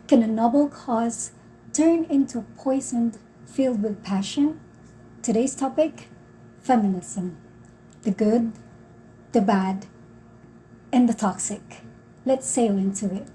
Can a noble cause turn into poison filled with passion? Today's topic: feminism. The good, the bad, and the toxic. Let's sail into it.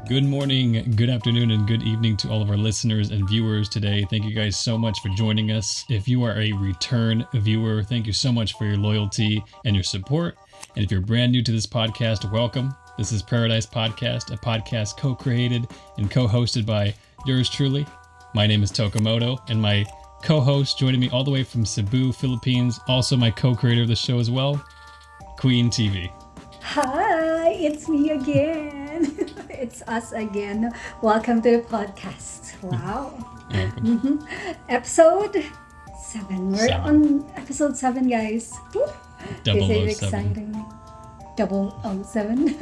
Good morning, good afternoon, and good evening to all of our listeners and viewers today. Thank you guys so much for joining us. If you are a return viewer, thank you so much for your loyalty and your support. And if you're brand new to this podcast, welcome. This is Prayerdise Podcast, a podcast co-created and co-hosted by yours truly. My name is Tokamoto, and my co-host joining me all the way from Cebu, Philippines, also my co-creator of the show as well, Queen TV. Hi, it's me again. It's us again. Welcome to the podcast. Wow. Episode 7. We're on episode 7, guys. Woo. This is 007. exciting. 007.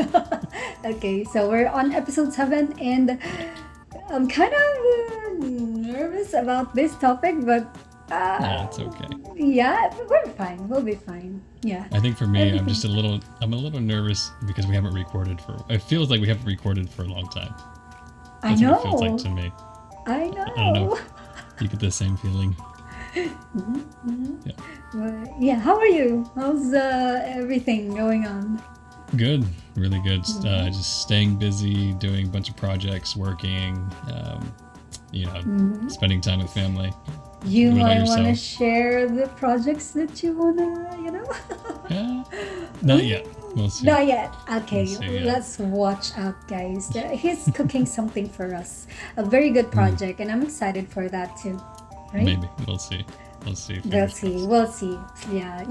Okay, so we're on episode 7, and I'm kind of nervous about this topic, but Yeah, it's okay. yeah, we're fine. We'll be fine. Yeah. I think for me, Everything. I'm a little nervous because we haven't recorded it feels like we haven't recorded for a long time. I That's know. what it feels like to me. I know. I don't know. You get the same feeling. Yeah. But yeah, how are you? How's everything going on? Good. Really good. Just staying busy, doing a bunch of projects, working, spending time with family. You What about might want to yourself? share the projects that you want to, Yeah. Not yet. We'll see. Not yet. Okay, We'll see, yeah. let's watch out, guys. He's cooking something for us. A very good project, and I'm excited for that too. Right? Maybe. We'll see. We'll see. We'll see. We'll see. Yeah,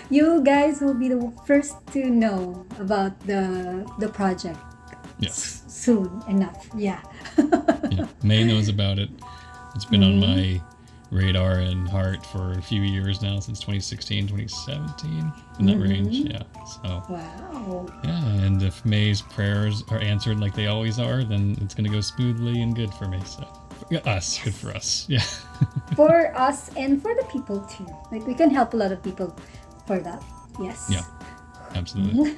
you guys will be the first to know about the project Yes. soon enough. Yeah. Yeah. May knows about it. It's been on my radar and heart for a few years now, since 2016, 2017, in that range. Yeah. So, Wow. yeah. And if May's prayers are answered like they always are, then it's going to go smoothly and good for me. So, good for us. Yeah. For us and for the people too. Like, we can help a lot of people for that. Yes. Yeah. Absolutely.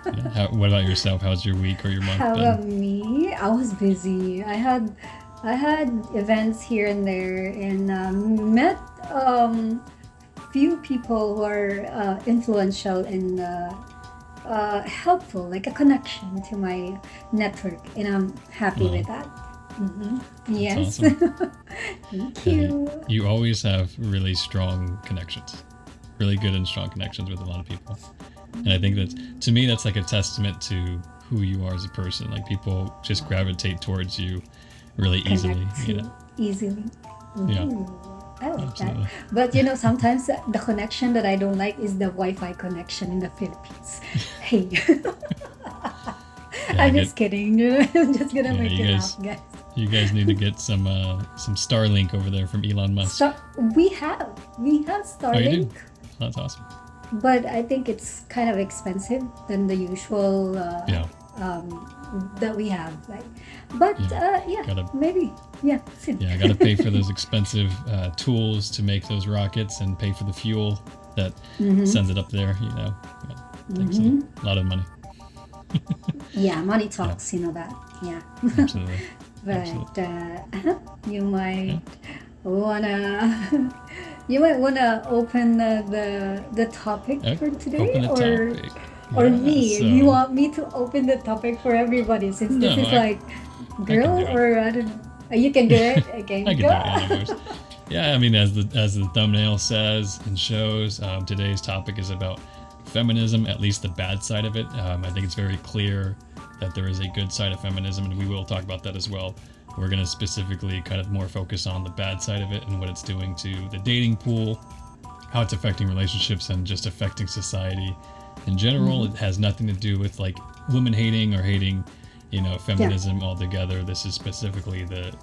Yeah. What about yourself? How's your week or your month How been? about me? I was busy. I had events here and there, and met few people who are influential and helpful, like a connection to my network, and I'm happy Wow. with that. Yes. awesome. Thank Yeah, you. you always have really strong connections, really good and strong connections with a lot of people. And I think that, to me, that's like a testament to who you are as a person. Like, people just gravitate towards you really easily. Connect You know? easily. Yeah. Ooh, I like Absolutely. that. But sometimes the connection that I don't like is the Wi-Fi connection in the Philippines. Hey, Yeah, I'm just kidding. I'm just gonna Yeah, make you it guys- up, guys. You guys need to get some Starlink over there from Elon Musk. So we have Oh, you do? Starlink, That's awesome. but I think it's kind of expensive than the usual Yeah. that we have. Like, but Gotta- maybe soon. Yeah, I got to pay for those expensive tools to make those rockets and pay for the fuel that sends it up there. Yeah, takes a lot of money. Yeah, money talks. You know that. Yeah. Absolutely. But Absolutely. you might wanna open the topic Okay, for today, open the or topic. or Yeah, me. so- You want me to open the topic for everybody, since this No, is I- like girl, do it. or I don't. You can do it. Okay, I can go. do it anyways. Yeah, I mean, as the thumbnail says and shows, today's topic is about feminism, at least the bad side of it. I think it's very clear that there is a good side of feminism, and we will talk about that as well. We're going to specifically kind of more focus on the bad side of it and what it's doing to the dating pool, how it's affecting relationships, and just affecting society in general. It has nothing to do with like women hating or hating, feminism altogether. This is specifically the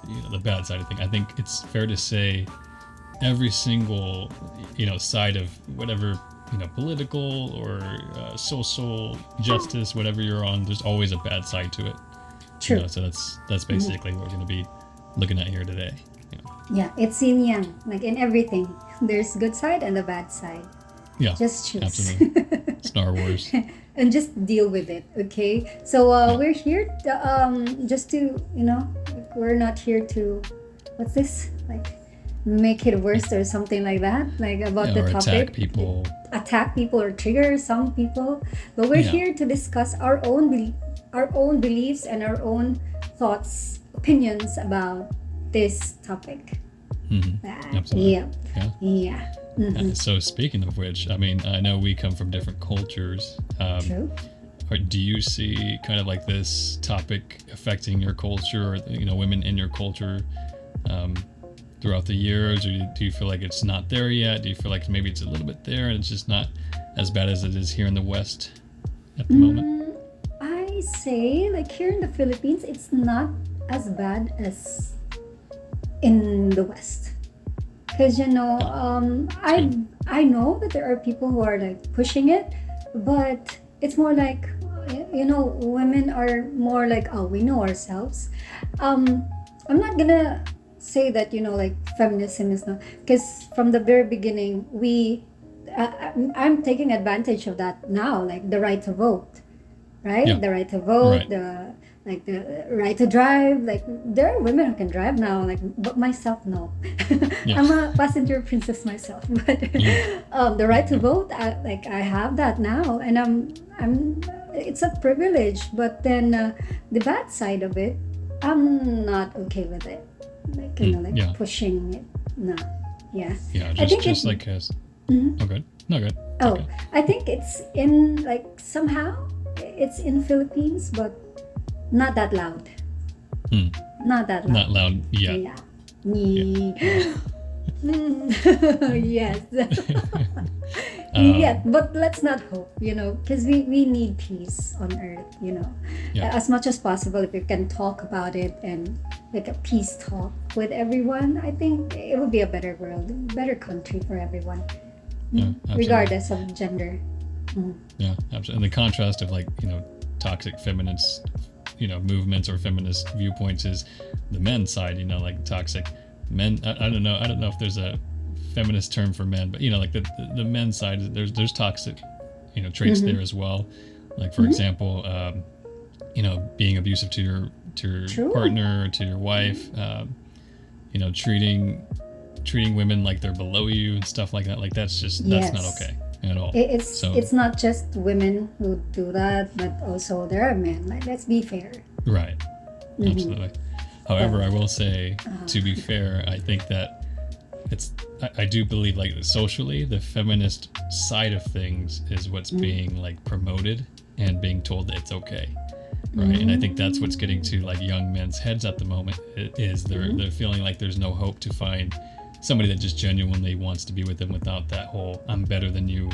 bad side of things. I think it's fair to say every single side of whatever political or social justice, whatever you're on, there's always a bad side to it. True. So that's basically what we're going to be looking at here today. Yeah, it's yin yang, like in everything. There's good side and the bad side. Yeah, Just choose. absolutely. Star Wars. And just deal with it, okay? So we're here just to, we're not here to, what's this? Like, make it worse or something like that, like about the or topic. Attack people or trigger some people. But we're here to discuss our own beliefs and our own thoughts, opinions about this topic. Absolutely. Yeah. Mm-hmm. So speaking of which, I mean, I know we come from different cultures. True. Or do you see kind of like this topic affecting your culture, or women in your culture throughout the years, or do you feel like it's not there yet? Do you feel like maybe it's a little bit there and it's just not as bad as it is here in the West at the moment? I say, like, here in the Philippines, it's not as bad as in the West. Because I know that there are people who are like pushing it, but it's more like women are more like, oh, we know ourselves. I'm not gonna say that like feminism is not, because from the very beginning I'm taking advantage of that now, like the right to vote, right? Yeah. The right to vote, Right. the right to drive. Like, there are women who can drive now, like, but myself, no. Yes. I'm a passenger princess myself, but the right to vote, I have that now, and I'm it's a privilege. But then the bad side of it, I'm not okay with it, like pushing it. No. Yeah. I think just like as Mm-hmm. Oh, good. No, good. Oh, Okay. I think it's in, like, somehow it's in Philippines, but not that loud. Not that loud. Not loud yet. Yeah. Yes. Yeah, but let's not hope, because we need peace on earth, as much as possible. If we can talk about it and like a peace talk with everyone, I think it would be a better world, better country for everyone, regardless of gender. Yeah, absolutely. And the contrast of, like, toxic feminist movements or feminist viewpoints is the men's side, like toxic men. I don't know if there's a feminist term for men, but like the men's side, there's toxic traits there as well. Like, for example, being abusive to your True. partner, to your wife, treating women like they're below you and stuff like that. Like, that's not okay at all. It's not just women who do that, but also there are men. Like, let's be fair. Right. Absolutely. However, I will say, to be fair, I think that I do believe, like, socially, the feminist side of things is what's being, like, promoted and being told that it's okay. Right. And I think that's what's getting to, like, young men's heads at the moment, is they're feeling like there's no hope to find somebody that just genuinely wants to be with them without that whole "I'm better than you"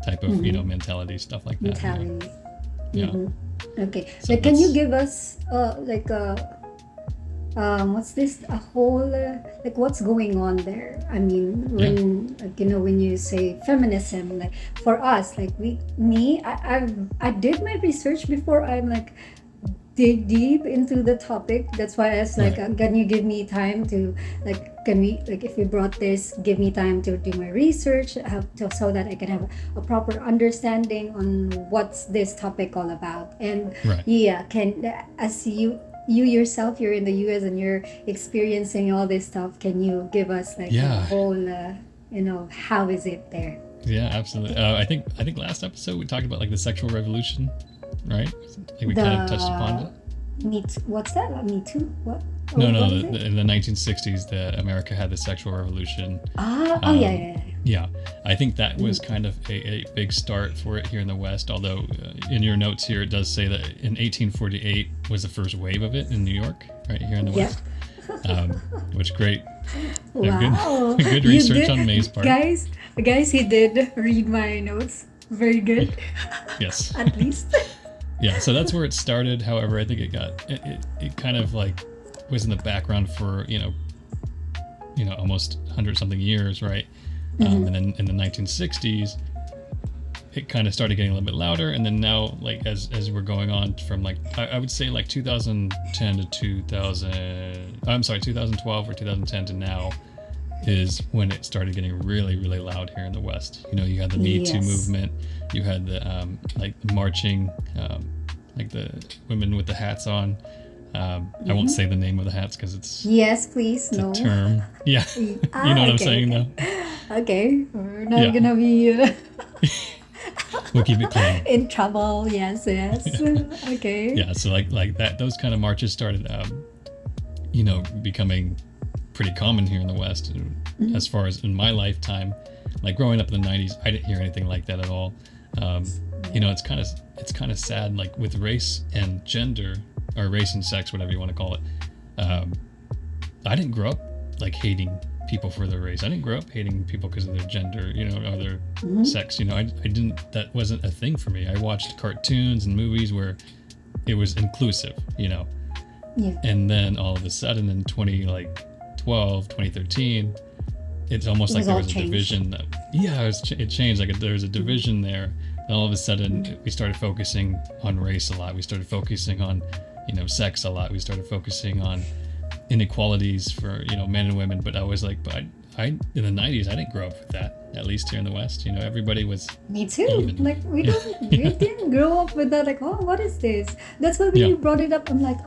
type of mentality, stuff like that. Mentality. Yeah. Okay. So like, can you give us what's this? A whole like, what's going on there? I mean, when when you say feminism, like, for us, like, I did my research before I, like, dig deep into the topic. That's why I was like, can you give me time to, like, if we brought this, give me time to do my research, so that I can have a proper understanding on what's this topic all about. And as you yourself, you're in the US and you're experiencing all this stuff, can you give us, like, a whole how is it there? Yeah, absolutely. I think last episode we talked about, like, the sexual revolution, right? I think we kind of touched upon it. What's that? Me Too? What? No, in the 1960s, America had the sexual revolution. Yeah, I think that was kind of a big start for it here in the West, although in your notes here it does say that in 1848 was the first wave of it in New York, right here in the West. Which great. Wow. Good research on May's part. Guys, he did read my notes. Very good. Yes. At least. Yeah, so that's where it started. However, I think it kind of, like, was in the background for almost 100 something years, right? And then in the 1960s, it kind of started getting a little bit louder, and then now, like as we're going on from like I would say like 2010 to 2012 or 2010 to now is when it started getting really, really loud here in the West. You know, you had the Me Too movement, you had the like the marching, like the women with the hats on. I won't say the name of the hats because it's Yes, please. a No. term. Yeah, you know what I'm saying though. Okay, we're not gonna be We'll keep it clean. in trouble. Yes, yes. Okay. Yeah, so like that, those kind of marches started, you know, becoming pretty common here in the West. As far as in my lifetime, like growing up in the '90s, I didn't hear anything like that at all. You know, it's kind of sad. Like with race and gender, or race and sex, whatever you want to call it. I didn't grow up like hating people for their race. I didn't grow up hating people because of their gender, you know, or their sex. You know, I didn't. That wasn't a thing for me. I watched cartoons and movies where it was inclusive, you know. Yeah. And then all of a sudden in 2013, it's almost like there was a division. It changed. Like there was a division there. And all of a sudden, we started focusing on race a lot. We started focusing on, you know, sex a lot. We started focusing on inequalities for, you know, men and women. But I was like, I in the '90s, I didn't grow up with that. At least here in the West, you know, everybody was. Me too. Even. Like we didn't grow up with that. Like, oh, what is this? That's why when you brought it up, I'm like,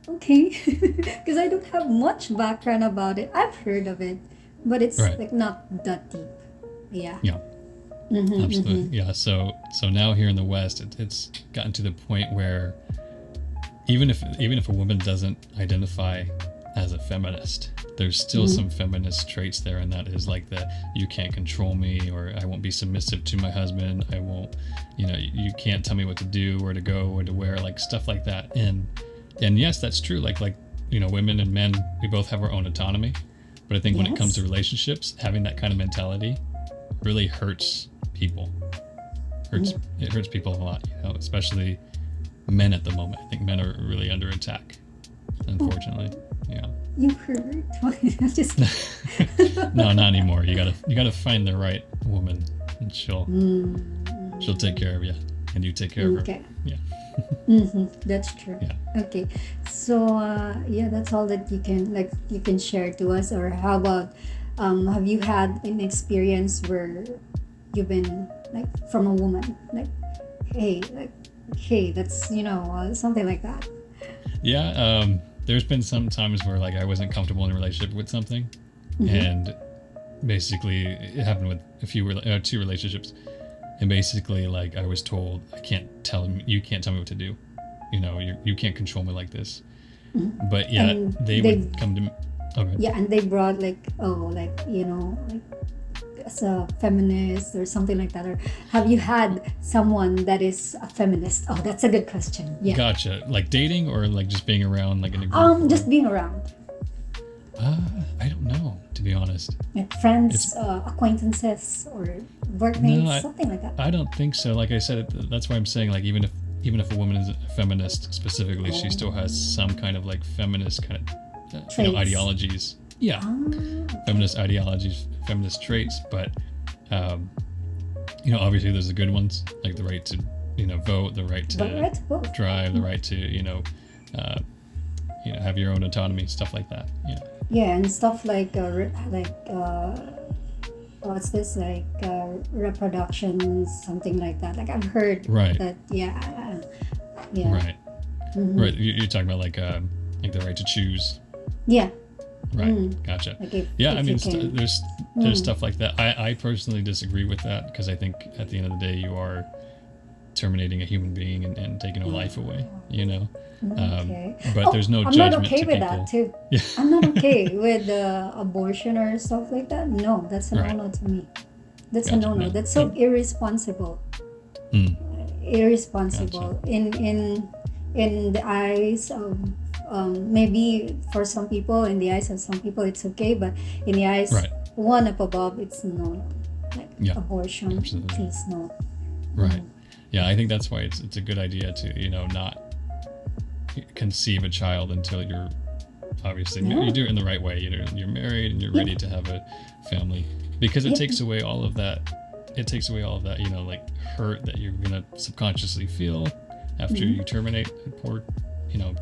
okay, because I don't have much background about it. I've heard of it, but it's like not that deep. Yeah. Yeah. Absolutely. Yeah. So now here in the West, it's gotten to the point where even if a woman doesn't identify as a feminist, there's still some feminist traits there, and that is like the you can't control me, or I won't be submissive to my husband. I won't, you know, you can't tell me what to do, where to go, where to wear, like stuff like that. And yes, that's true. Like you know, women and men, we both have our own autonomy, but I think when it comes to relationships, having that kind of mentality really hurts people. It hurts people a lot, you know, especially men at the moment. I think men are really under attack, unfortunately. Yeah. You heard? Just No, not anymore. You gotta find the right woman, and she'll take care of you, and you take care of her. Okay. Yeah. That's true. Yeah. Okay. So that's all that you can share to us. Or how about have you had an experience where you've been like from a woman like hey that's, you know, something like that? Yeah. There's been some times where like I wasn't comfortable in a relationship with something, and basically it happened with two relationships, and basically like I was told you can't tell me what to do, you know, you can't control me like this. But yeah, they would come to me. Okay. Yeah, and they brought like you know, like as a feminist or something like that. Or have you had someone that is a feminist? Oh, that's a good question. Yeah. Gotcha. Like dating or like just being around, like in a group? Just being around. I don't know, to be honest. Like friends, acquaintances, or workmates, something like that. I don't think so. Like I said, that's why I'm saying like even if a woman is a feminist specifically, she still has some kind of like feminist kind of you know, ideologies. Yeah. Feminist ideologies, feminist traits, but you know, obviously there's the good ones, like the right to, you know, vote, the right to drive, the right to, you know, have your own autonomy, stuff like that. Yeah. Yeah, and stuff like what's this, like reproduction, something like that. Like I've heard that. Yeah. Right. Right. You're talking about like the right to choose. Yeah. Right. Gotcha. Like I mean, there's stuff like that. I personally disagree with that, because I think at the end of the day you are terminating a human being and taking a life away, you know. But there's no judgment. I'm not okay with people. that too. Yeah. I'm not okay with abortion or stuff like that. No, that's a no-no to me. That's a no-no. That's so irresponsible. Irresponsible in the eyes of maybe for some people, in the eyes of some people it's okay, but in the eyes one up above, it's no. Like abortion, absolutely. Please no. Right. Yeah, I think that's why it's a good idea to, you know, not conceive a child until you're obviously you do it in the right way. You know, you're married and you're ready to have a family, because it takes away all of that it takes away all of that, like hurt that you're gonna subconsciously feel after you terminate a poor,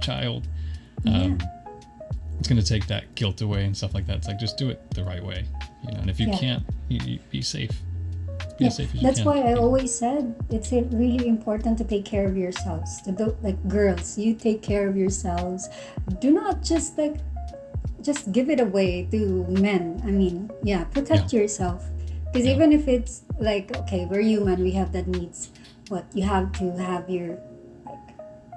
child. It's gonna take that guilt away and stuff like that. It's like, just do it the right way, and if you can't, you be safe. Be as safe as you That's can. why I always said it's really important to take care of yourselves. Like girls, you take care of yourselves. Do not just give it away to men. I mean, protect yourself. Because even if it's like, okay, we're human, we have that needs, but you have to have your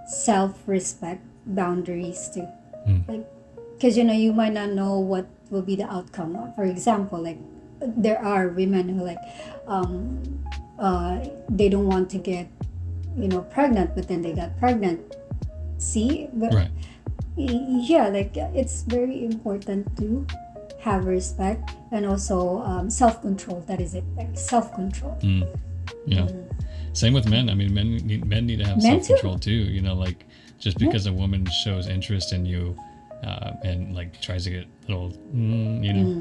self-respect boundaries too. Like, because you might not know what will be the outcome. For example, like there are women who they don't want to get pregnant, but then they got pregnant. See, but Right. like it's very important to have respect and also self-control. That is it, like self-control. Yeah. Same with men. I mean, men need to have Men self-control too. Like just because a woman shows interest in you and like tries to get a little,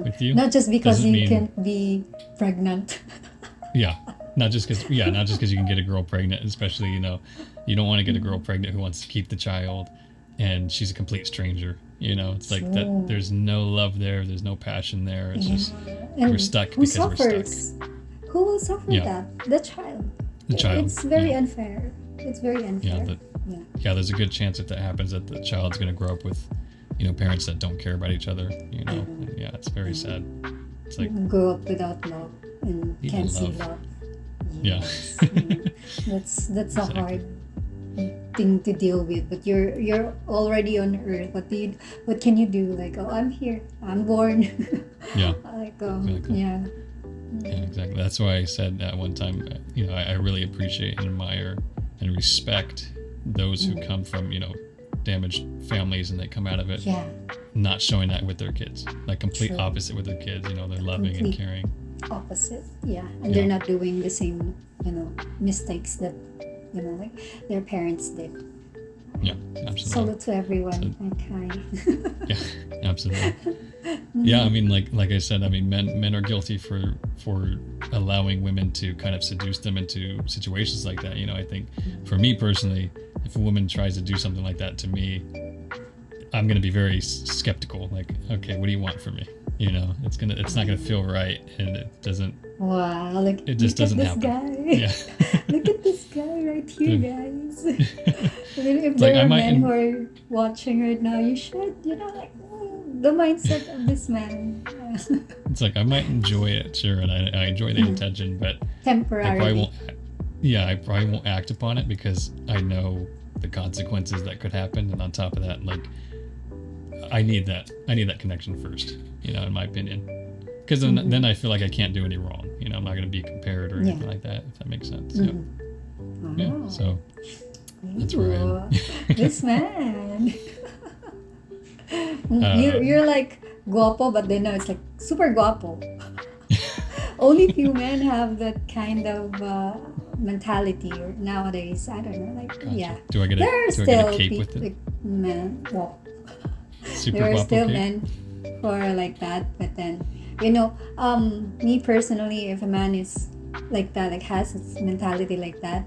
with you. Not just because doesn't you mean- can be pregnant. Yeah. Not just because you can get a girl pregnant, especially, you don't want to get a girl pregnant who wants to keep the child and she's a complete stranger. It's like that. True. There's no love there. There's no passion there. It's just, And we're stuck who because we're suffers? stuck. Who will suffer Yeah. that? The child. The child. It's very Yeah. unfair. It's very unfair. Yeah, there's a good chance if that happens that the child's going to grow up with, parents that don't care about each other. And yeah, it's very sad. It's like, Grow up without love and Need can't see love. love. Yeah. That's a Exactly. hard thing to deal with. But you're already on Earth. What can you do? Like, oh, I'm here. I'm born. yeah, Like, Exactly. yeah. yeah, exactly. That's why I said that one time. I really appreciate and admire and respect those who come from damaged families and they come out of it Yeah. not showing that with their kids. Like complete True. opposite with their kids. They're loving and Complete. caring. Opposite. Yeah. And Yeah. they're not doing the same, mistakes that, like their parents did. Yeah, absolutely. Salute to everyone. Okay. Yeah, absolutely. Yeah, I mean, like I said, I mean, men are guilty for allowing women to kind of seduce them into situations like that. I think for me personally, if a woman tries to do something like that to me, I'm gonna be very skeptical. Like, okay, what do you want from me? It's not gonna feel right, and it doesn't. Wow, like It just look doesn't at happen. this guy. Yeah. Look at this guy right here, guys. I mean, if Like, there I are might men who are watching right now, you should, the mindset of this man. It's like I might enjoy it, sure, and I enjoy the intention, but I probably Temporarily. won't. Yeah, I probably won't act upon it because I know the consequences that could happen, and on top of that, like I need that connection first, in my opinion, because then I feel like I can't do any wrong. I'm not going to be compared or anything like that, if that makes sense. Yeah. Yeah. Wow. So that's where I am. Ooh, this man. You're like guapo, but then no, it's like super guapo. Only few men have that kind of mentality nowadays. I don't know, like Gotcha. yeah. Do I get There are a still cape with it? like men. Well, Super there are guapo still cape? men who are like that, but then me personally, if a man is like that, like has his mentality like that,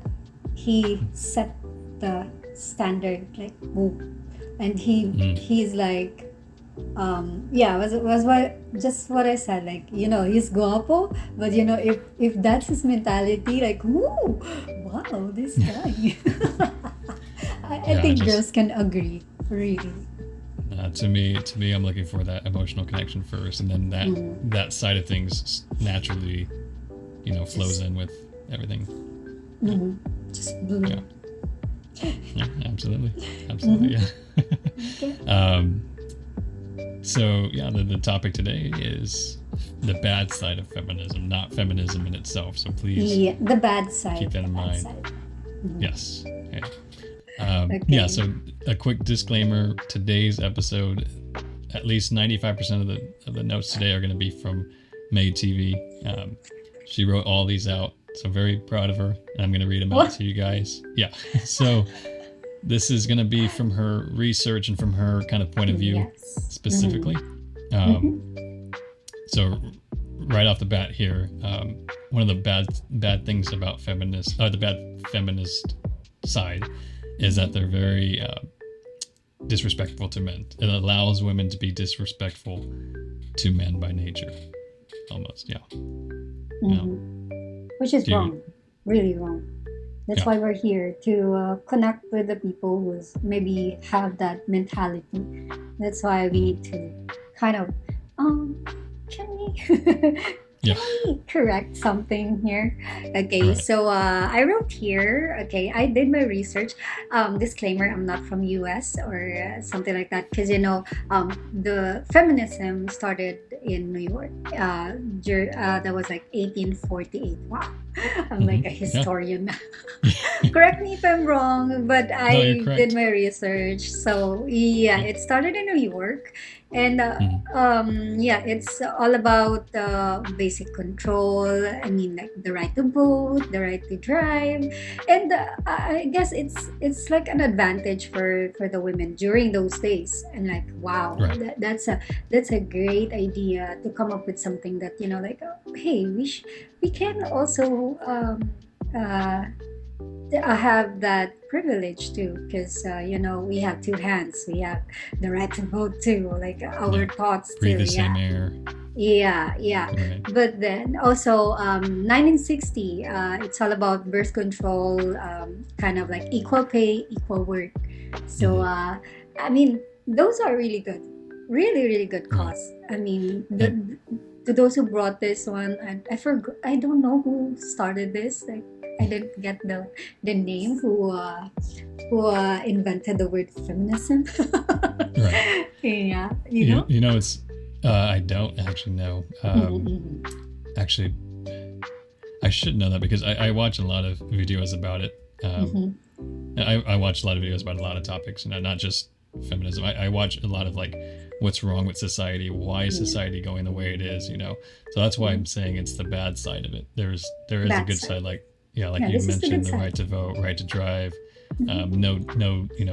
he set the standard, like boom, and he's like was what I said, like he's guapo, but if that's his mentality, like woo, wow, this guy. I Yeah, think just- girls can agree, really. To me, I'm looking for that emotional connection first, and then that side of things naturally, flows in with everything. Just blue. Yeah. Yeah, absolutely. Yeah. Okay. So yeah, the topic today is the bad side of feminism, not feminism in itself. So please, Yeah, the bad side. keep that in the bad mind. side. yes. Okay. Okay. Yeah. So a quick disclaimer: today's episode, at least 95% of the notes today are going to be from May TV. She wrote all these out, so very proud of her. And I'm going to read them out What? to you guys. Yeah. So this is going to be from her research and from her kind of point of view Yes. specifically. So right off the bat here, one of the bad things about the bad feminist side is that they're very disrespectful to men. It allows women to be disrespectful to men by nature, almost. Yeah. Which is wrong, really wrong. That's why we're here, to connect with the people who maybe have that mentality. That's why we need to kind of, can we Yeah. can we correct something here? Okay, Right. so I wrote here, okay, I did my research. Disclaimer, I'm not from US or something like that, because the feminism started in New York. That was like 1848. Wow, I'm like a historian. Correct me if I'm wrong, but No, I you're correct. did my research. So yeah, it started in New York, and yeah, it's all about basic control. I mean, like the right to vote, the right to drive, and I guess it's like an advantage for the women during those days. And like, wow, Right. that's a great idea to come up with something that, like, hey, we can also uh, have that privilege too, because we have two hands, we have the right to vote too, like our thoughts Breathe too. the same air. Yeah. Right. But then also 1960, it's all about birth control, kind of like equal pay, equal work. So I mean, those are really good, really, really good cause. I mean, to those who brought this one, I forgot, I don't know who started this, like I didn't get the name who invented the word feminism. Right. Yeah, You know, it's I don't actually know. Actually, I should know that because I watch a lot of videos about it. I watch a lot of videos about a lot of topics, not just feminism. I watch a lot of like what's wrong with society, why is society going the way it is, So that's why I'm saying it's the bad side of it. There is a good side, like you mentioned, the right to vote, right to drive, no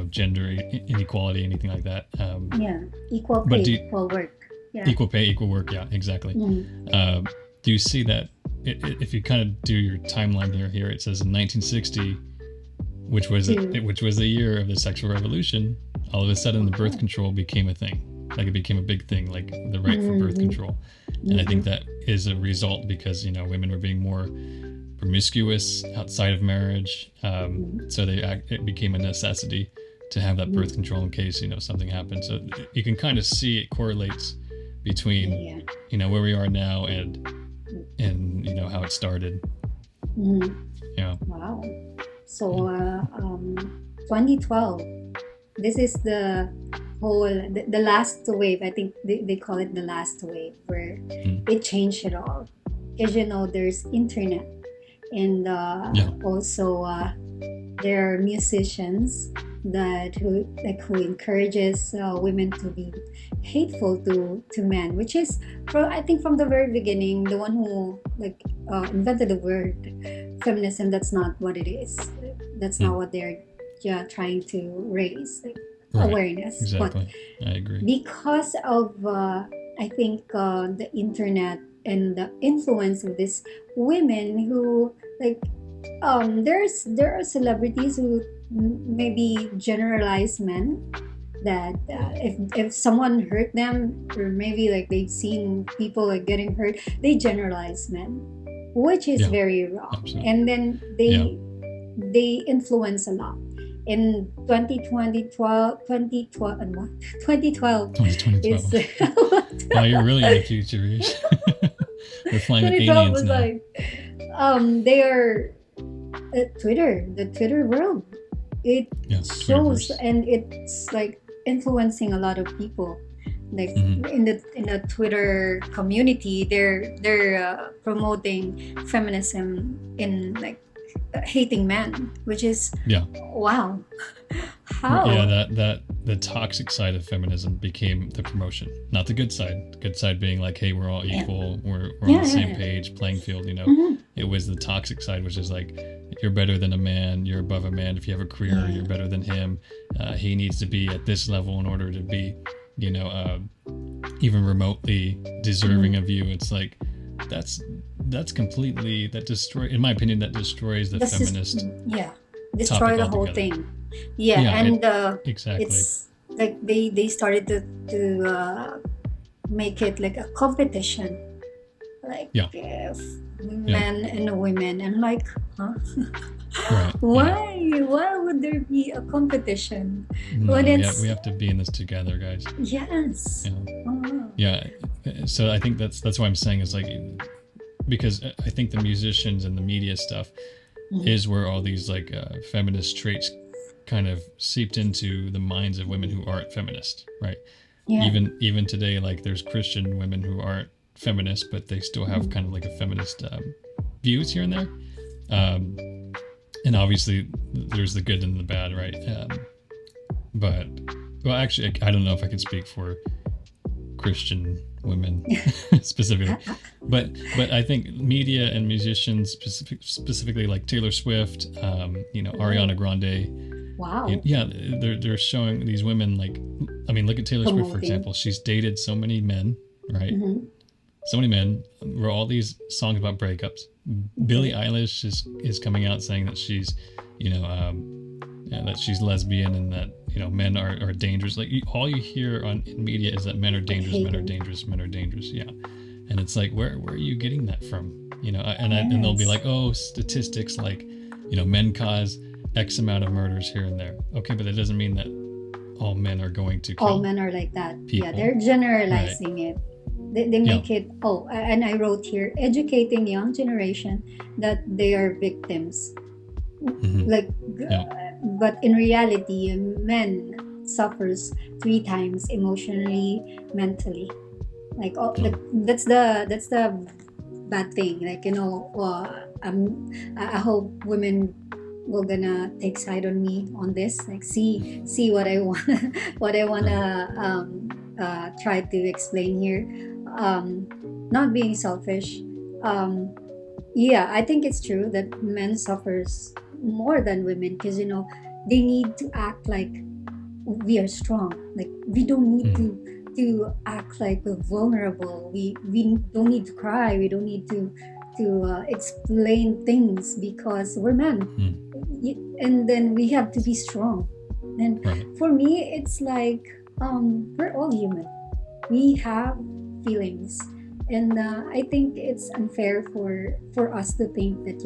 gender inequality, anything like that. Equal pay, equal work. Yeah. Equal pay, equal work. Yeah, exactly. Do you see that? If you kind of do your timeline here, it says in 1960, which was the year of the sexual revolution. All of a sudden, the birth control became a thing. Like it became a big thing, like the right for birth control. And I think that is a result because women were being more promiscuous outside of marriage. So it became a necessity to have that birth control in case something happened. So you can kind of see it correlates between where we are now and how it started. Yeah. Wow. So 2012, this is the whole the last wave. I think they call it the last wave, where it changed it all, because there's internet, and also there are musicians who encourages women to be hateful to men, which is I think from the very beginning, the one who invented the word feminism. That's not what it is. That's not what they're trying to raise, awareness. Exactly. But I agree. Because of I think the internet and the influence of these women who there are celebrities who maybe generalize men, that if someone hurt them, or maybe they've seen people getting hurt, they generalize men, which is very wrong. Absolutely. And then they influence a lot. In 2012 is wow, you're really in the future. We're flying with aliens now. They are the Twitter world. It shows, and it's influencing a lot of people. In the Twitter community, they're promoting feminism in hating men, which is wow. How? Yeah, that the toxic side of feminism became the promotion, not the good side. The good side being hey, we're all equal, we're on the same page, playing field. It was the toxic side, which is you're better than a man, you're above a man. If you have a career, you're better than him. He needs to be at this level in order to be even remotely deserving of you. It's that's completely, that destroy, in my opinion, that destroys the This is, feminist yeah, destroy topic the whole altogether. thing. Yeah, Yeah, and exactly. it's like they started to make it like a competition, like Yeah, yeah, men and women, and like, huh? right. Yeah. Why would there be a competition when No, we it's have to be in this together, guys. yes. Yeah. Oh, Yeah. So I think that's why I'm saying is like, because I think the musicians and the media stuff mhm. is where all these like feminist traits kind of seeped into the minds of women who aren't feminist, right? Yeah. Even today, like there's Christian women who aren't feminist, but they still have Mhm. kind of like a feminist views here and there. Um, and obviously, there's the good and the bad, right? But well, actually, I don't know if I can speak for Christian women specifically, but I think media and musicians, specifically like Taylor Swift, Ariana Grande, Wow. yeah, they're showing these women like, I mean, look at Taylor Swift for Promoting. example. She's dated so many men, right? Mhm. So many men. Wrote all these songs about breakups. Billie Okay. Eilish is coming out saying that she's, yeah, that she's lesbian and that men are dangerous. Like all you hear in media is that men are Like dangerous, men are hating. dangerous, men are dangerous. Yeah, and it's like where are you getting that from? And they'll be Yes. like, oh, statistics like, men cause X amount of murders here and there. Okay, but that doesn't mean that all men are going to All kill men are like that. Yeah, people, they're right? generalizing it. They Yeah. make it, and I wrote here, educating young generation that they are victims. Hmm. Like, Yeah. but in reality, men suffers three times emotionally, mentally. Like, No. that's the bad thing. Like, I hope women will gonna take side on me on this. Like, see what I want, what I Right. wanna try to explain here. Um, Not being selfish. Um, yeah, I think it's true that men suffers more than women because they need to act like we are strong. Like we don't need Mm. to act like we're vulnerable. We don't need to cry. We don't need to explain things because we're men. Mm. And then we have to be strong. And Right. for me, it's like we're all human. We have feelings, and I think it's unfair for us to think that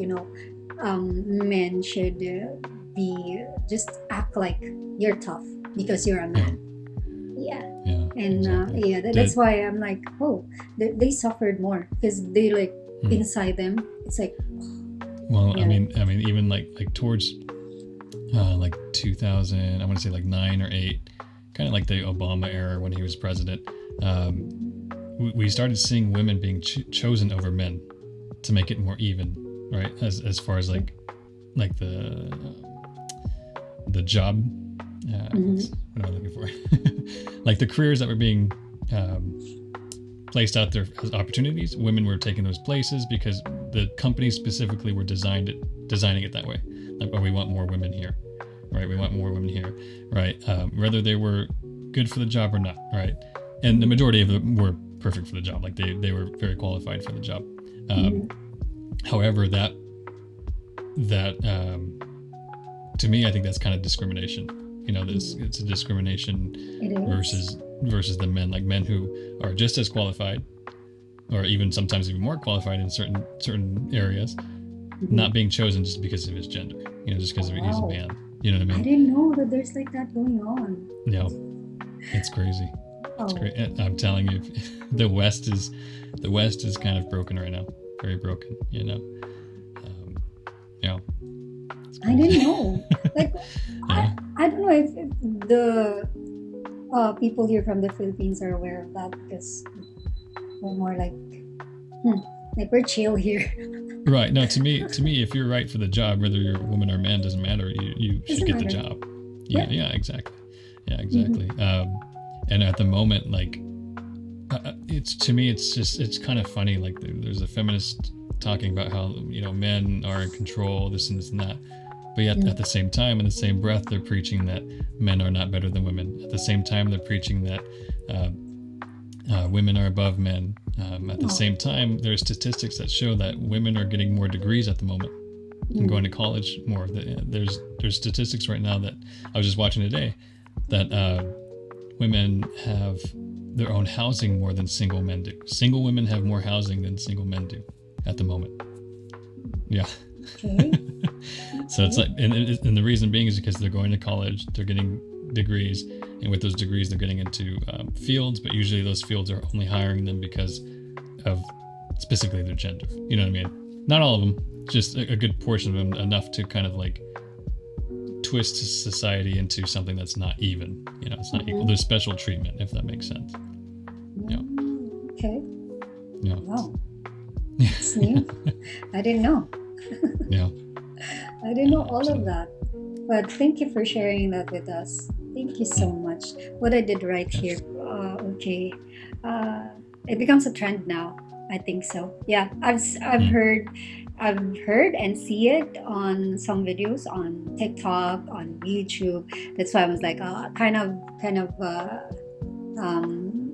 men should be just act like you're tough because you're a Yeah. man. Yeah. Yeah. And Exactly. yeah, that's Did why I'm like, oh, they suffered more because they like mm. inside them. It's like, Well, yeah. I mean, even like towards like 2000, I want to say like 9 or 8, kind of like the Obama era when he was president. Um, we started seeing women being chosen over men to make it more even, right? As far as like the job, Mhm. what am I looking for? Like the careers that were being placed out there as opportunities, women were taking those places because the companies specifically were designing it that way. Like, oh, we want more women here, right? We want more women here, right? Whether they were good for the job or not, right? And the majority of them were perfect for the job. Like they were very qualified for the job. Mhm. However, that to me, I think that's kind of discrimination. It's a discrimination It is. versus the men, like men who are just as qualified, or even sometimes even more qualified in certain areas, Mhm. not being chosen just because of his gender. Just because he's a Wow. man. You know what I I mean? didn't know that there's like that going on. No, it's crazy. It's Oh, great. I'm telling you, the West is kind of broken right now. Very broken. Um, yeah, it's I didn't crazy. know. Like, Yeah. I don't know if the people here from the Philippines are aware of that because we're more hmm, like we're chill here. Right. No, to me, if you're right for the job, whether you're a woman or a man, doesn't matter. You should Doesn't get the matter. job. Yeah. Yeah. Yeah. Exactly. Yeah. Hmm. Exactly. And at the moment, like, it's to me, it's kind of funny. Like, there's a feminist talking about how men are in control, this and this and that. But yet, at the same time, in the same breath, they're preaching that men are not better than women. At the same time, they're preaching that uh, women are above men. At the Oh. same time, there are statistics that show that women are getting more degrees at the moment and going to college more. There's statistics right now that I was just watching today that women have their own housing more than single men do. Single women have more housing than single men do at the moment. Yeah. Okay. So it's like, and the reason being is because they're going to college, they're getting degrees, and with those degrees, they're getting into fields, but usually those fields are only hiring them because of specifically their gender. You know what I mean? Not all of them, just a good portion of them, enough to kind of like twist society into something that's not even. You know, it's not equal. There's special treatment, if that makes sense. Yeah. Okay. Yeah. Wow. It's new. I didn't know. Yeah. I didn't know all Absolutely. of that. But thank you for sharing that with us. Thank you so much. What I did right here. Okay. It becomes a trend now. I think so. Yeah. I've heard and see it on some videos on TikTok, on YouTube. That's why I was like, kind of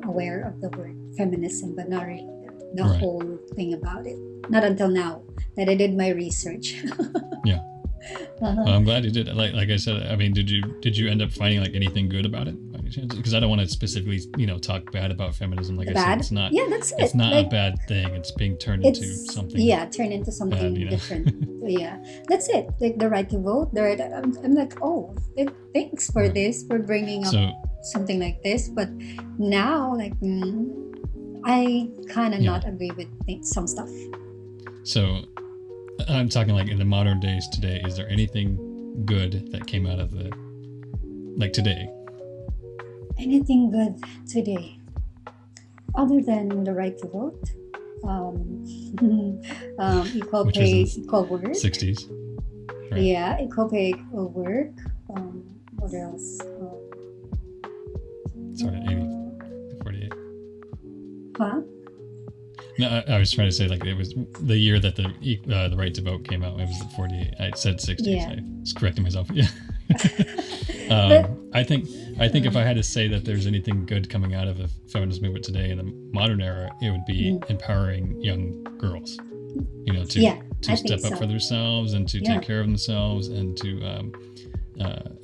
aware of the word feminism, but not really the Right. whole thing about it. Not until now that I did my research. Yeah. Uh-huh. Well, I'm glad you did. Like I said, I mean, did you end up finding like anything good about it by any chance? Because I don't want to specifically, talk bad about feminism. Like I said, Bad? it's not. Yeah, that's it. It's not Like, a bad thing. It's being turned into it's something. turn into something bad, different. Yeah, that's it. Like the right to vote. The right. I'm like, oh, thanks for Right. this, for bringing up So something like this. But now, like, I kind of Yeah. not agree with some stuff. so I'm talking like in the modern days today. Is there anything good that came out of today? Anything good today, other than the right to vote, equal Which pay, was in equal work. 60s. Right. Yeah, equal pay, equal work. What else? Sorry, 80, 48. Huh? No, I was trying to say like it was the year that the right to vote came out. It was 48. I said 60s. Yeah. I was correcting myself. Yeah. But- I think if I had to say that there's anything good coming out of the feminist movement today in the modern era, it would be empowering young girls. To Yeah, I step think up so. for themselves and to Yeah. take care of themselves and to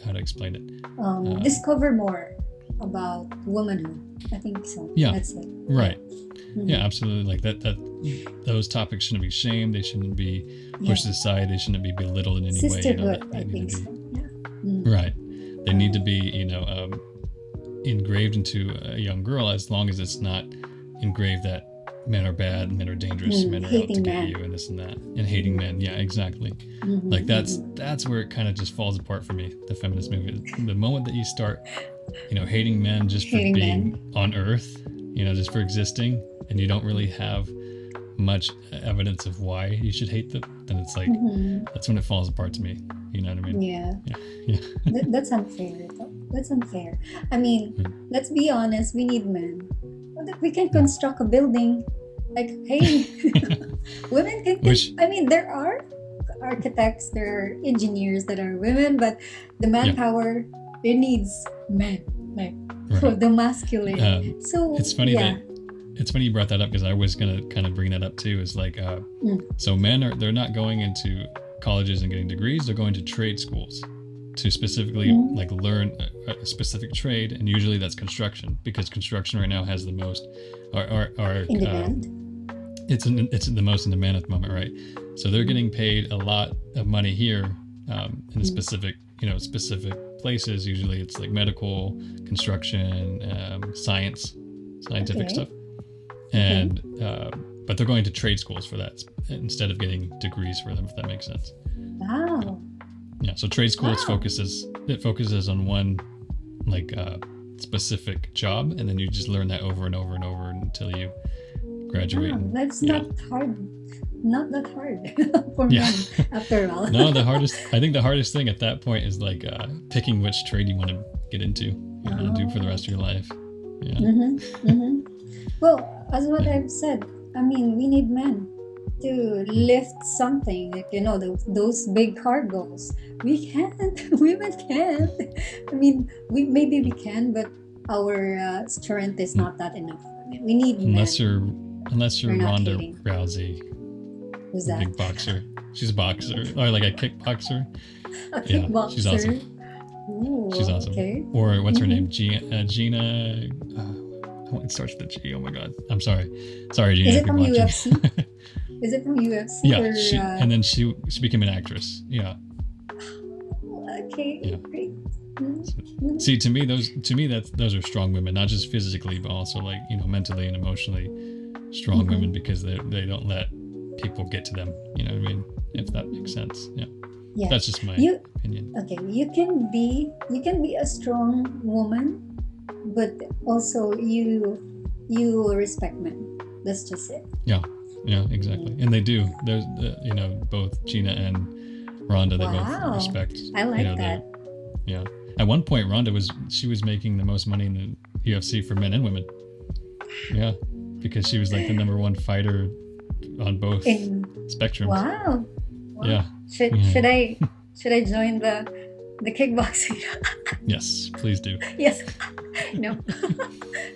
how to explain it. Discover more about womanhood. I think so. Yeah. That's it. Right. Mhm. Yeah, absolutely. Like that those topics shouldn't be shamed. They shouldn't be pushed aside. They shouldn't be belittled in any way. Sisterhood, I They need think to so. be Yeah. right. They need to be, engraved into a young girl, as long as it's not engraved that men are bad, men are dangerous, men are out to hating get men. you, and this and that, and hating men. Yeah, exactly. Mhm, Like that's where it kind of just falls apart for me. The feminist movement. The moment that you start, hating men just for Hating being on Earth, just for existing, and you don't really have much evidence of why you should hate them, then it's like that's when it falls apart to me. You know what I mean? Yeah. Yeah. That's unfair. That's unfair. I mean, let's be honest. We need men. We can construct a building. Like, hey, women can. There are architects, there are engineers that are women, but the manpower, it needs men. Like Right. the masculine. So It's funny you brought that up, because I was gonna kind of bring that up too. Is like, so men they're not going into colleges and getting degrees; they're going to trade schools to specifically like learn a specific trade, and usually that's construction, because construction right now has the most in demand. It's the most in demand at the moment, right? So they're getting paid a lot of money here in specific places. Usually it's like medical, construction, scientific stuff, and but they're going to trade schools for that instead of getting degrees for them, if that makes sense. Wow. Yeah, so trade schools Wow. focuses on one like specific job, and then you just learn that over and over and over until you graduate. Wow, life's Yeah. not that hard for Yeah. men after all. No, I think the hardest thing at that point is like picking which trade you want to get into, do for the rest of your life. Yeah. Well, as what I've said, I mean, we need men to lift something, like, those big cargoes. We can't. Women can't. I mean, we can, but our strength is not that enough. We need unless men. you're We're not Ronda kidding. Rousey, Who's the that? big boxer. She's a boxer, or like a kickboxer. A Yeah, kickboxer. she's awesome. Ooh, She's awesome. okay. Or what's her Mhm. name? Gina. It starts with a G. Oh my God. I'm sorry. Sorry, Gina, Is if it you're from watching. UFC? Is it from UFC Yeah, or? and then she became an actress. Yeah. Okay, Yeah. great. Mhm. See, to me, those are strong women, not just physically, but also like mentally and emotionally strong Mhm. women, because they don't let people get to them. You know what I mean? If that makes sense. Yeah. Yeah. That's just my You opinion. okay? You can be a strong woman, but also you respect men. That's just it. Yeah. Yeah, exactly. And they do. There's both Gina and Ronda, they both Wow, respect. I like that. Yeah. At one point, Ronda was making the most money in the UFC for men and women. Yeah, because she was like the number one fighter on both spectrums. Wow. Yeah. Should I join the kickboxing? Yes, please do. Yes. No,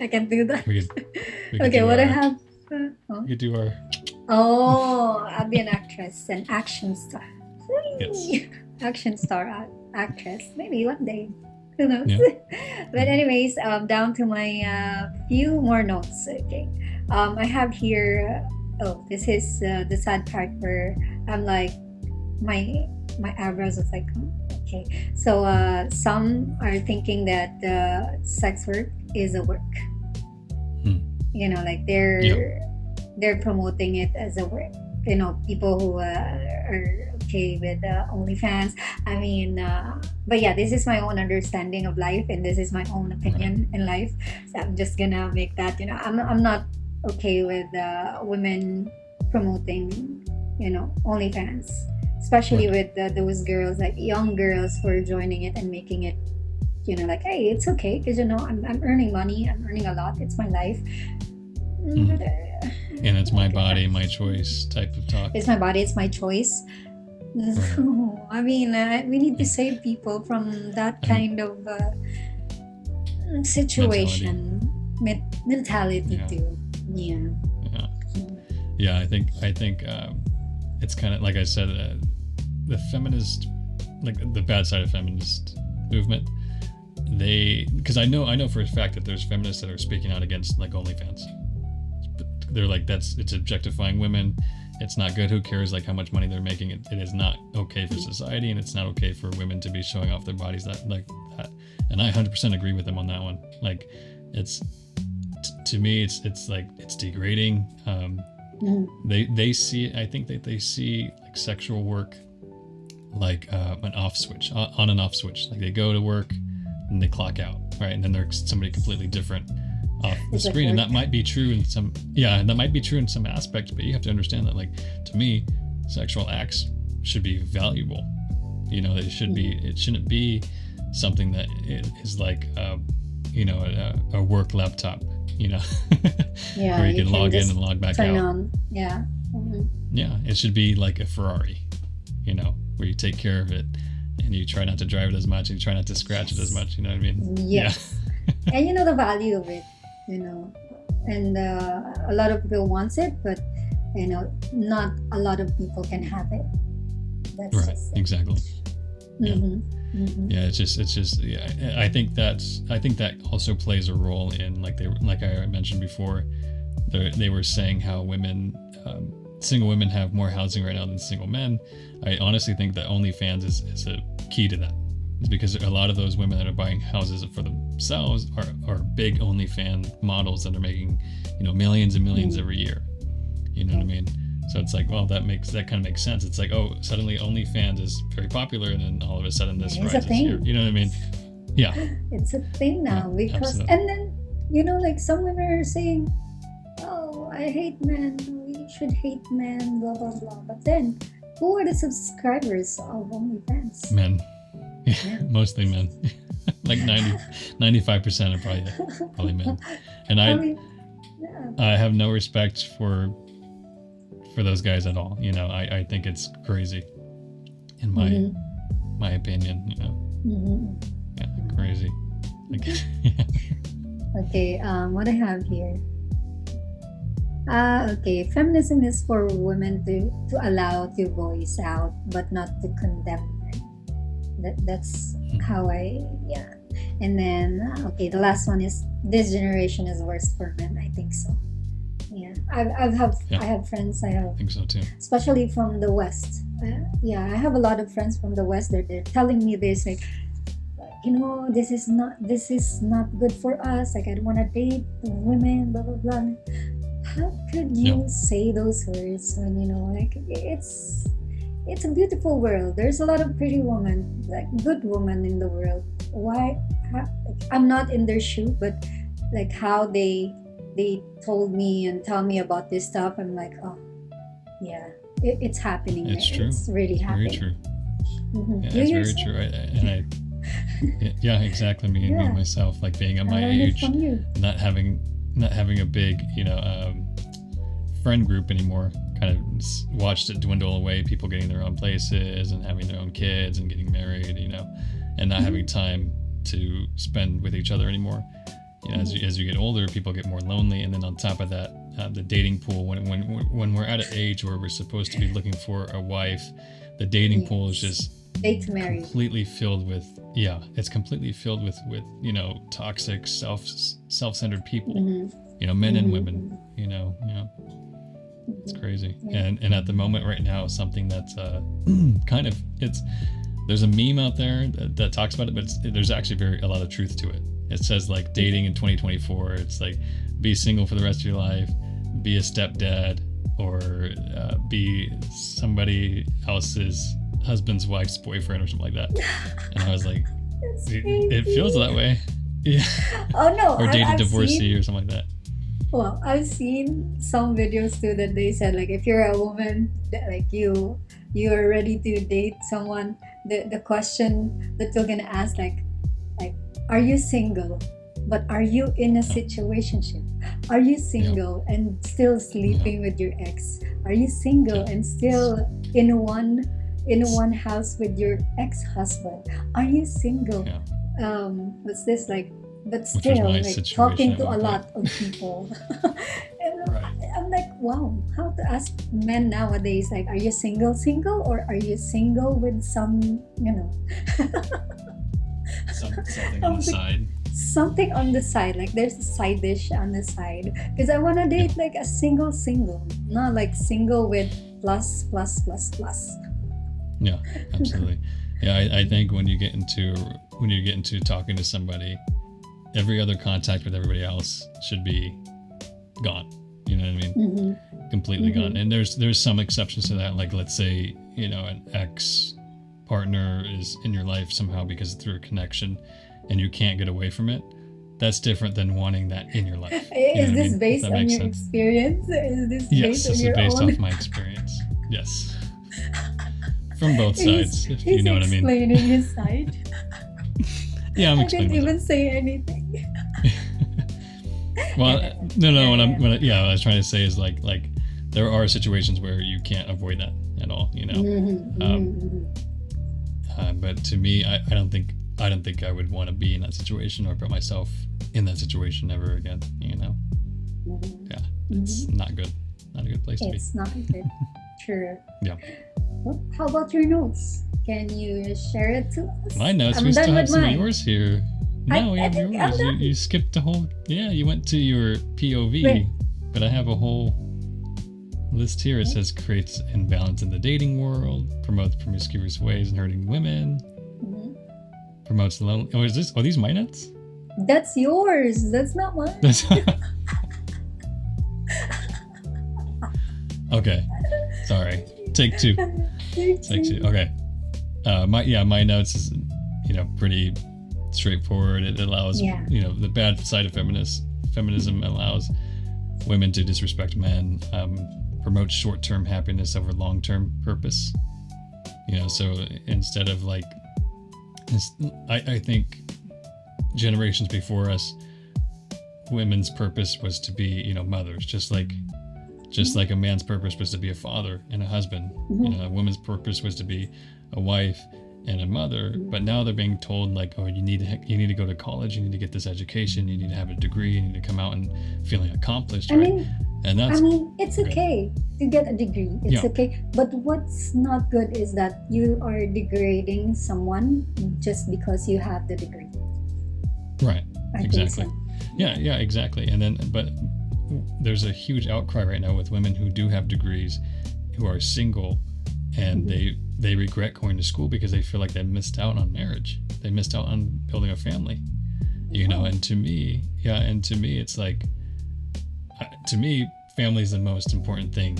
I can't do that. We could Okay, do what I our- have. We could do our. Oh, I'll be an actress, an action star. Yes. Action star actress. Maybe one day. Who knows? Yeah. But anyways, down to my few more notes. Okay. I have here. This is the sad part where I'm like, my eyebrows was like, okay. So some are thinking that sex work is a work. Like they're promoting it as a work. People who are okay with OnlyFans. I mean, but yeah, this is my own understanding of life, and this is my own opinion in life. So I'm just gonna make that. I'm not okay with women promoting, OnlyFans, especially with those girls, like young girls, who are joining it and making it, like, hey, it's okay because I'm earning money. I'm earning a lot. It's my life. And it's my body, my choice type of talk. It's my body, it's my choice. No, I mean, we need to save people from that kind of situation, mentality too. Yeah. I think it's kind of like I said, the feminist, like the bad side of feminist movement. Because I know for a fact that there's feminists that are speaking out against like OnlyFans. They're like, it's objectifying women. It's not good. Who cares like how much money they're making? It is not okay for society, and it's not okay for women to be showing off their bodies that. And I 100% agree with them on that one. Like, it's to me, it's like it's degrading. They see. I think that they see like sexual work like an off switch, on and off switch. Like they go to work and they clock out, right? And then they're somebody completely different off the screen. And that might be true in some aspects, but you have to understand that, like, to me, sexual acts should be valuable. It shouldn't be something that is like a work laptop, where you can log in and log back out. On. Yeah. Yeah, it should be like a Ferrari, where you take care of it and you try not to drive it as much and you try not to scratch it as much. You know what I mean? Yes. Yeah. And the value of it, and a lot of people wants it, but not a lot of people can have it. That's right. Exactly. Yeah, it's just yeah. I think that also plays a role in like I mentioned before, they were saying how women, single women have more housing right now than single men. I honestly think that OnlyFans is a key to that. It's because a lot of those women that are buying houses for themselves are big OnlyFans models that are making millions and millions every year. You know what I mean? So it's like, well, that kind of makes sense. It's like, oh, suddenly OnlyFans is very popular, and then all of a sudden this rises here. You know what I mean? Yeah. It's a thing now, because absolutely. And then like some women are saying, "Oh, I hate men. We should hate men." Blah blah blah. But then, who are the subscribers of OnlyFans? Men. Yeah. Mostly men. Like 95% are probably men. And I have no respect for those guys at all. I think it's crazy, in my opinion. Yeah, crazy. Like, Okay, what I have here. Okay. Feminism is for women to allow to voice out, but not to condemn. That's how I, yeah. And then okay, the last one is this generation is worse for men. I think so. Yeah, I Yeah, have friends. I I have, think so too. especially from the West. Yeah, I have a lot of friends from the West. They're telling me this, like, this is not good for us. Like, I don't want to date women. Blah blah blah. How could Yeah, you say those words when like it's a beautiful world. There's a lot of pretty women, like good women in the world. Why? I'm not in their shoe, but like how they told me and tell me about this stuff, I'm like, oh yeah, it's happening. it's true. It's really It's very happening. true. Mm-hmm. Yeah, You it's very yourself? true. Yeah, exactly. Me Yeah, myself, like being at I my learned it age, from you. not having a big, friend group anymore. Kind of watched it dwindle away. People getting their own places and having their own kids and getting married, and not having Mm-hmm. time to spend with each other anymore. As you get older, people get more lonely, and then on top of that, the dating pool. When we're at an age where we're supposed to be looking for a wife, the dating pool is Yes. just Date to marry. completely filled with it's completely filled with toxic self-centered people, Mm-hmm. men and women, Mm-hmm. it's crazy. Yeah. And at the moment right now, something that's kind of it's there's a meme out there that talks about it, but there's actually a lot of truth to it. It says like dating in 2024, it's like be single for the rest of your life, be a stepdad, or be somebody else's husband's wife's boyfriend or something like that. And I was like, That's it feels crazy. that way. Yeah. Oh no, Or date a I've divorcee seen. or something like that. Well, I've seen some videos too that they said, like, if you're a woman that, like, you're ready to date someone, the question that you're gonna ask, like are you single, but are you in a Yeah. situationship? Are you Yeah. single and still Yeah. sleeping with your ex? Are you single Yeah. and still in one house with your ex-husband? Are you single? Yeah. What's this like? But Which was still, my like, situation talking at to a one point. lot of people. And Right. I'm like, wow, how to ask men nowadays, like, are you single, or are you single with Something on the something, side. something on the side, like there's a side dish on the side, because I want to Yeah. date like a single, not like single with plus plus plus plus. Yeah. Absolutely. Yeah. I think when you get into talking to somebody, every other contact with everybody else should be gone. You know what I mean? Mm-hmm. Completely gone. Mm-hmm. And there's some exceptions to that. Like let's say an ex partner is in your life somehow because through a connection, and you can't get away from it. That's different than wanting that in your life. You Is know what I this mean? If based that on makes your sense. experience? Is this Yes, based on this is your based off own? my experience. Yes, from both he's sides, if you he's know what I mean. explaining his side. Yeah, I'm I didn't explaining even myself. say anything. Well, Yeah, no. yeah, What I was trying to say is like there are situations where you can't avoid that at all. Mm-hmm, Um, mm-hmm. but to me, I don't think I would want to be in that situation or put myself in that situation ever again. Mm-hmm. Yeah, it's not good. Not a good place to be. It's not good. True. Yeah. Well, how about your notes? Can you share it to us? My notes. I'm We done still have with some of mine. yours here. No, we I have think I'm yours. You, done. you skipped the whole. Yeah, you went to your POV, Wait. but I have a whole list here. It says creates imbalance in the dating world, promotes promiscuous ways and hurting women, Mhm. promotes lonely. Oh, are these my notes? That's yours. That's not mine. That's okay. Sorry. Take two. Take two. Okay. My notes is pretty straightforward. It allows Yeah. the bad side of feminism allows women to disrespect men, promotes short-term happiness over long-term purpose. So instead of like, I think generations before us, women's purpose was to be mothers, just like a man's purpose was to be a father and a husband. A woman's purpose was to be a wife and a mother. But now they're being told like, oh, you need to go to college, you need to get this education, you need to have a degree, you need to come out and feeling accomplished, I right? mean, And I that's mean, it's good. okay to get a degree. It's Yeah. okay. But what's not good is that you are degrading someone just because you have the degree. Right. I think Exactly. so. Yeah, exactly. And then, but there's a huge outcry right now with women who do have degrees, who are single, and they regret going to school because they feel like they missed out on marriage. They missed out on building a family. You know, and to me, it's like, to me, family is the most important thing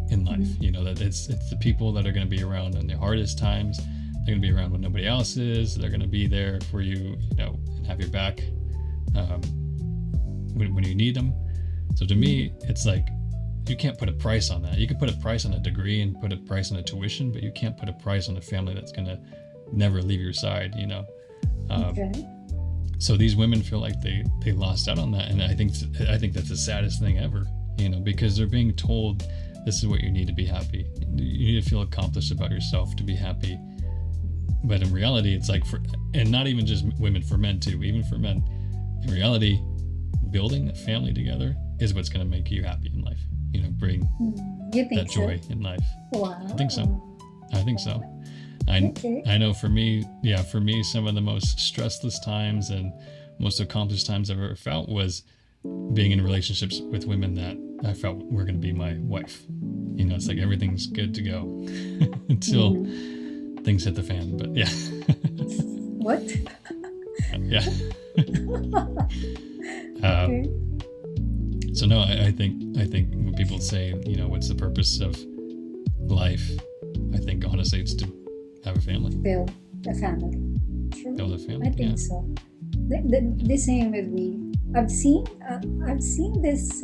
in life. You know, that it's the people that are going to be around in the hardest times. They're going to be around when nobody else is. They're going to be there for you, you know, and have your back when you need them. So to me, it's like, you can't put a price on that. You can put a price on a degree and put a price on a tuition, but you can't put a price on a family that's going to never leave your side, you know. Okay. So these women feel like they lost out on that, and I think that's the saddest thing ever, you know, because they're being told this is what you need to be happy. You need to feel accomplished about yourself to be happy. But in reality, it's like, and not even just women, for men too, even for men, in reality, building a family together is what's going to make you happy in life. You know, bring You think that joy in life. Wow. I think so. Okay. I know for me, some of the most stressless times and most accomplished times I've ever felt was being in relationships with women that I felt were going to be my wife. You know, it's like everything's good to go until things hit the fan. But yeah. What? Yeah. Okay. So no, I think when people say, you know, what's the purpose of life, I think honestly it's to have a family. Build a family. True. Build a family. I think so. The same with me. I've seen this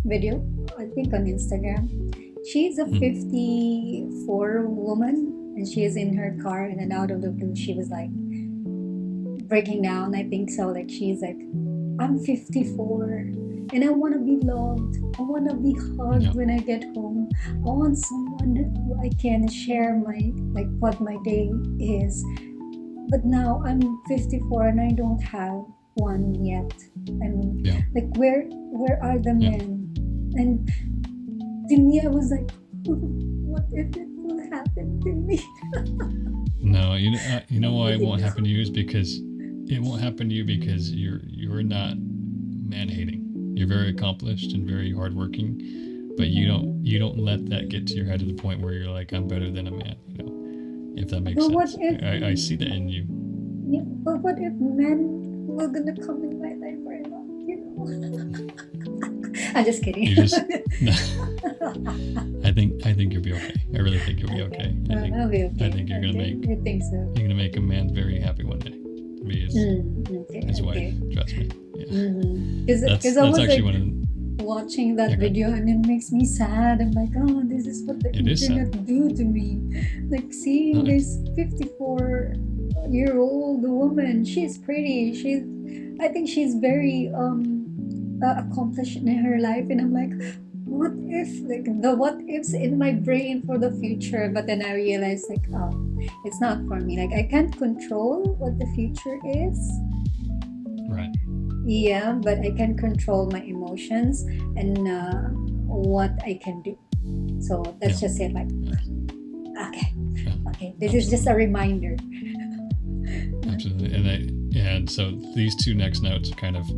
video, I think on Instagram. She's a 54 woman, and she is in her car, and then out of the blue she was like breaking down. I think so. Like, she's like, I'm 54 and I want to be loved. I want to be hugged when I get home. I want someone who I can share what my day is. But now I'm 54 and I don't have one yet. I mean, like, where are the men? And to me, I was like, what if it will happen to me? No, you know why it won't happen to you is because it won't happen to you because you're not man-hating. You're very accomplished and very hardworking, but you don't let that get to your head to the point where you're like, I'm better than a man. You know, if that makes sense. What if, I see that in you. Yeah, but what if men were gonna come in my life right now? You know, I'm just kidding. You just, I think you'll be okay. I really think you'll be okay. I'll be okay. I think you're gonna make. I think so. You're gonna make a man very happy one day. To be his wife. Trust me. Yeah. Because I was actually like one of watching that video, and it makes me sad. I'm like, oh, this is what the internet do to me. Like, seeing this 54-year-old woman. She's pretty. I think she's very accomplished in her life, and I'm like, what if, like, the what ifs in my brain for the future. But then I realized, like, oh, it's not for me. Like, I can't control what the future is. Right. Yeah, but I can control my emotions and what I can do. So let's just say, like, okay, this is just a reminder. Absolutely. And so these two next notes kind of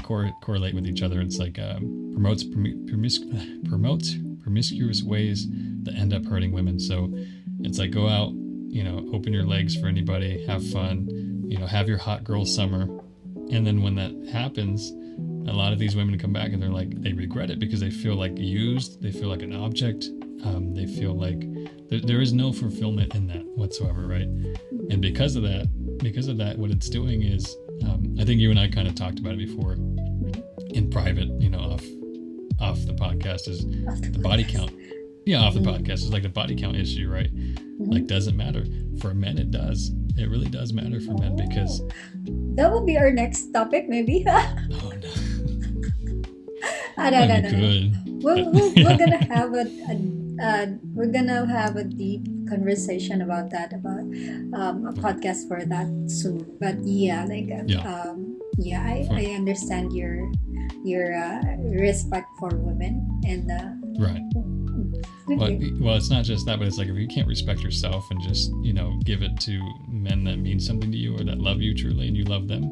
correlate with each other. It's like promotes promiscuous ways that end up hurting women. So it's like, go out, you know, open your legs for anybody, have fun, you know, have your hot girl summer. And then when that happens, a lot of these women come back and they're like, they regret it because they feel like used, they feel like an object, they feel like there is no fulfillment in that whatsoever, right? And because of that, what it's doing is, I think you and I kind of talked about it before in private, you know, off the podcast, is the body count. Yeah, off the podcast is like the body count issue, right? Like, doesn't matter. For men, it does. It really does matter for men, because that will be our next topic, maybe. Oh no. I don't know. We're gonna have a deep conversation about that, about a podcast for that soon. But yeah, like I understand your your respect for women and Right. okay. Well, it's not just that, but it's like if you can't respect yourself and just, give it to men that mean something to you or that love you truly and you love them,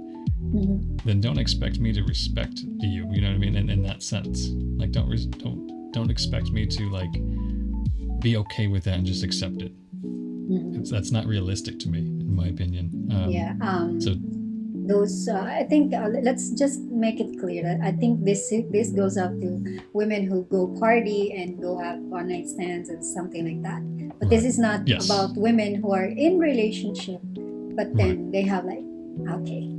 then don't expect me to respect you. You know what I mean? In that sense, like don't expect me to like be okay with that and just accept it. That's not realistic to me, in my opinion. So Those I think let's just make it clear that I think this goes up to women who go party and go have one night stands and something like that. But this is not about women who are in relationship, but then they have like okay.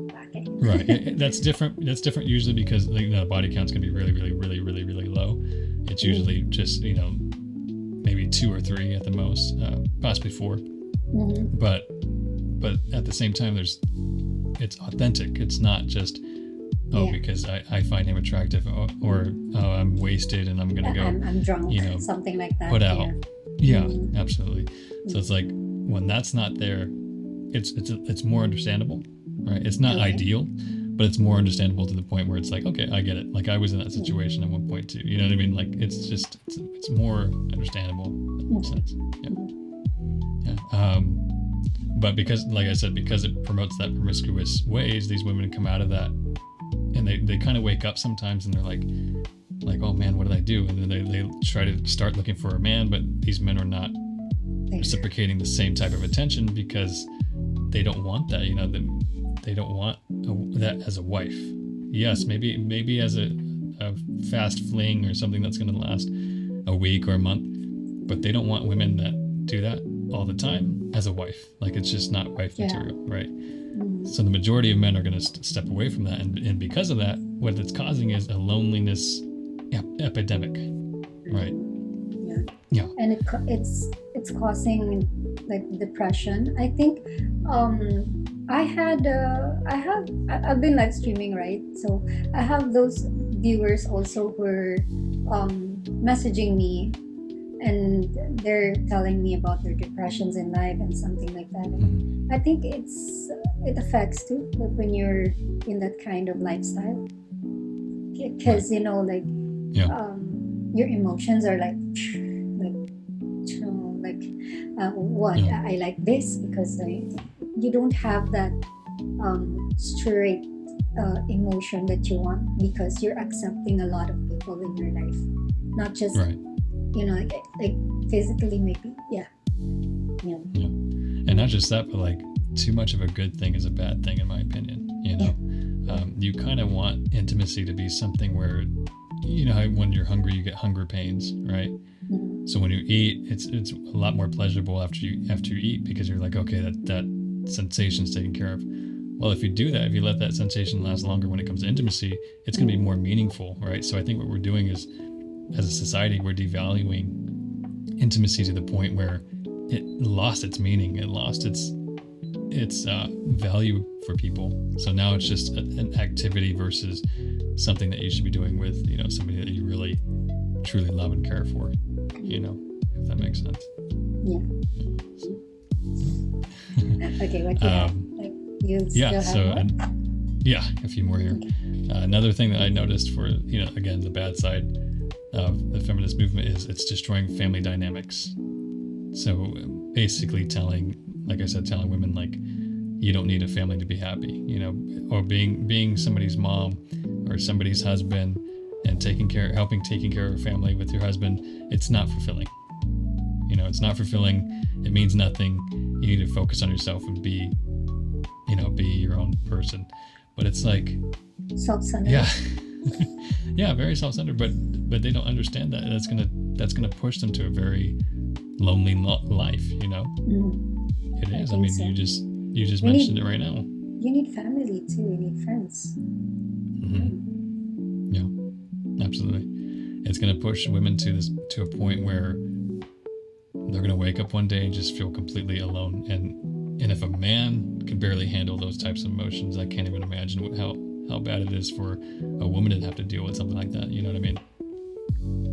Right. That's different. That's different usually because the body count's gonna be really, really, really, really, really low. It's usually just maybe 2 or 3 at the most, possibly 4. But at the same time, it's authentic. It's not just because I find him attractive or I'm wasted and I'm gonna go. I'm drunk. Something like that. Put out. Yeah, absolutely. So it's like when that's not there, it's more understandable, right? It's not ideal, but it's more understandable to the point where it's like, okay, I get it. Like I was in that situation at one point too. You know what I mean? Like it's more understandable in that sense. Yeah. But because, like I said, because it promotes that promiscuous ways, these women come out of that and they kind of wake up sometimes and they're like, oh man, what did I do? And then they try to start looking for a man, but these men are not reciprocating the same type of attention because they don't want that. They don't want that as a wife. Yes, maybe as a fast fling or something that's going to last a week or a month, but they don't want women that do that all the time as a wife. Like it's just not wife material, right? So the majority of men are going to step away from that, and because of that, what it's causing is a loneliness epidemic, right? Yeah. And it's causing like depression. I think I've been live streaming, right? So I have those viewers also who are messaging me and they're telling me about their depressions in life and something like that. And I think it affects too, like when you're in that kind of lifestyle, because your emotions are like I like this because you don't have that straight emotion that you want because you're accepting a lot of people in your life, not just like physically maybe. And not just that, but like too much of a good thing is a bad thing in my opinion. You kind of want intimacy to be something where how when you're hungry you get hunger pains, right? So when you eat, it's a lot more pleasurable after you eat because you're like, okay, that sensation's taken care of. Well, if you do that, if you let that sensation last longer when it comes to intimacy, it's going to be more meaningful, right? So I think what we're doing is, as a society, we're devaluing intimacy to the point where it lost its meaning, it lost its value for people. So now it's just an activity versus something that you should be doing with somebody that you really truly love and care for, if that makes sense. Okay, what do you have? A few more here. Another thing that I noticed for again the bad side of the feminist movement is it's destroying family dynamics. So basically telling women like you don't need a family to be happy, or being somebody's mom or somebody's husband and taking care of a family with your husband, it's not fulfilling. It's not fulfilling. It means nothing. You need to focus on yourself and be your own person. But it's like self-centered. Yeah, very self-centered. But they don't understand that that's gonna push them to a very lonely life. It is. I mean, so. You just mentioned it right now. You need family too. You need friends. Yeah, absolutely. It's going to push women to a point where they're going to wake up one day and just feel completely alone. And if a man can barely handle those types of emotions, I can't even imagine how bad it is for a woman to have to deal with something like that. You know what I mean?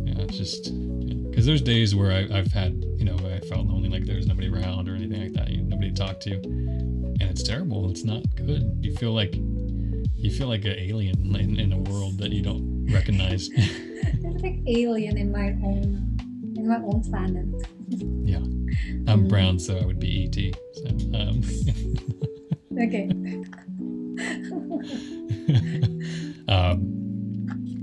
Yeah, it's just because there's days where I've had I felt lonely, like there's nobody around or anything like that, nobody to talk to, and it's terrible. It's not good. You feel like you feel like an alien in a world that you don't recognize. I'm like alien in my own planet. Yeah, I'm brown, so I would be ET. So, Okay.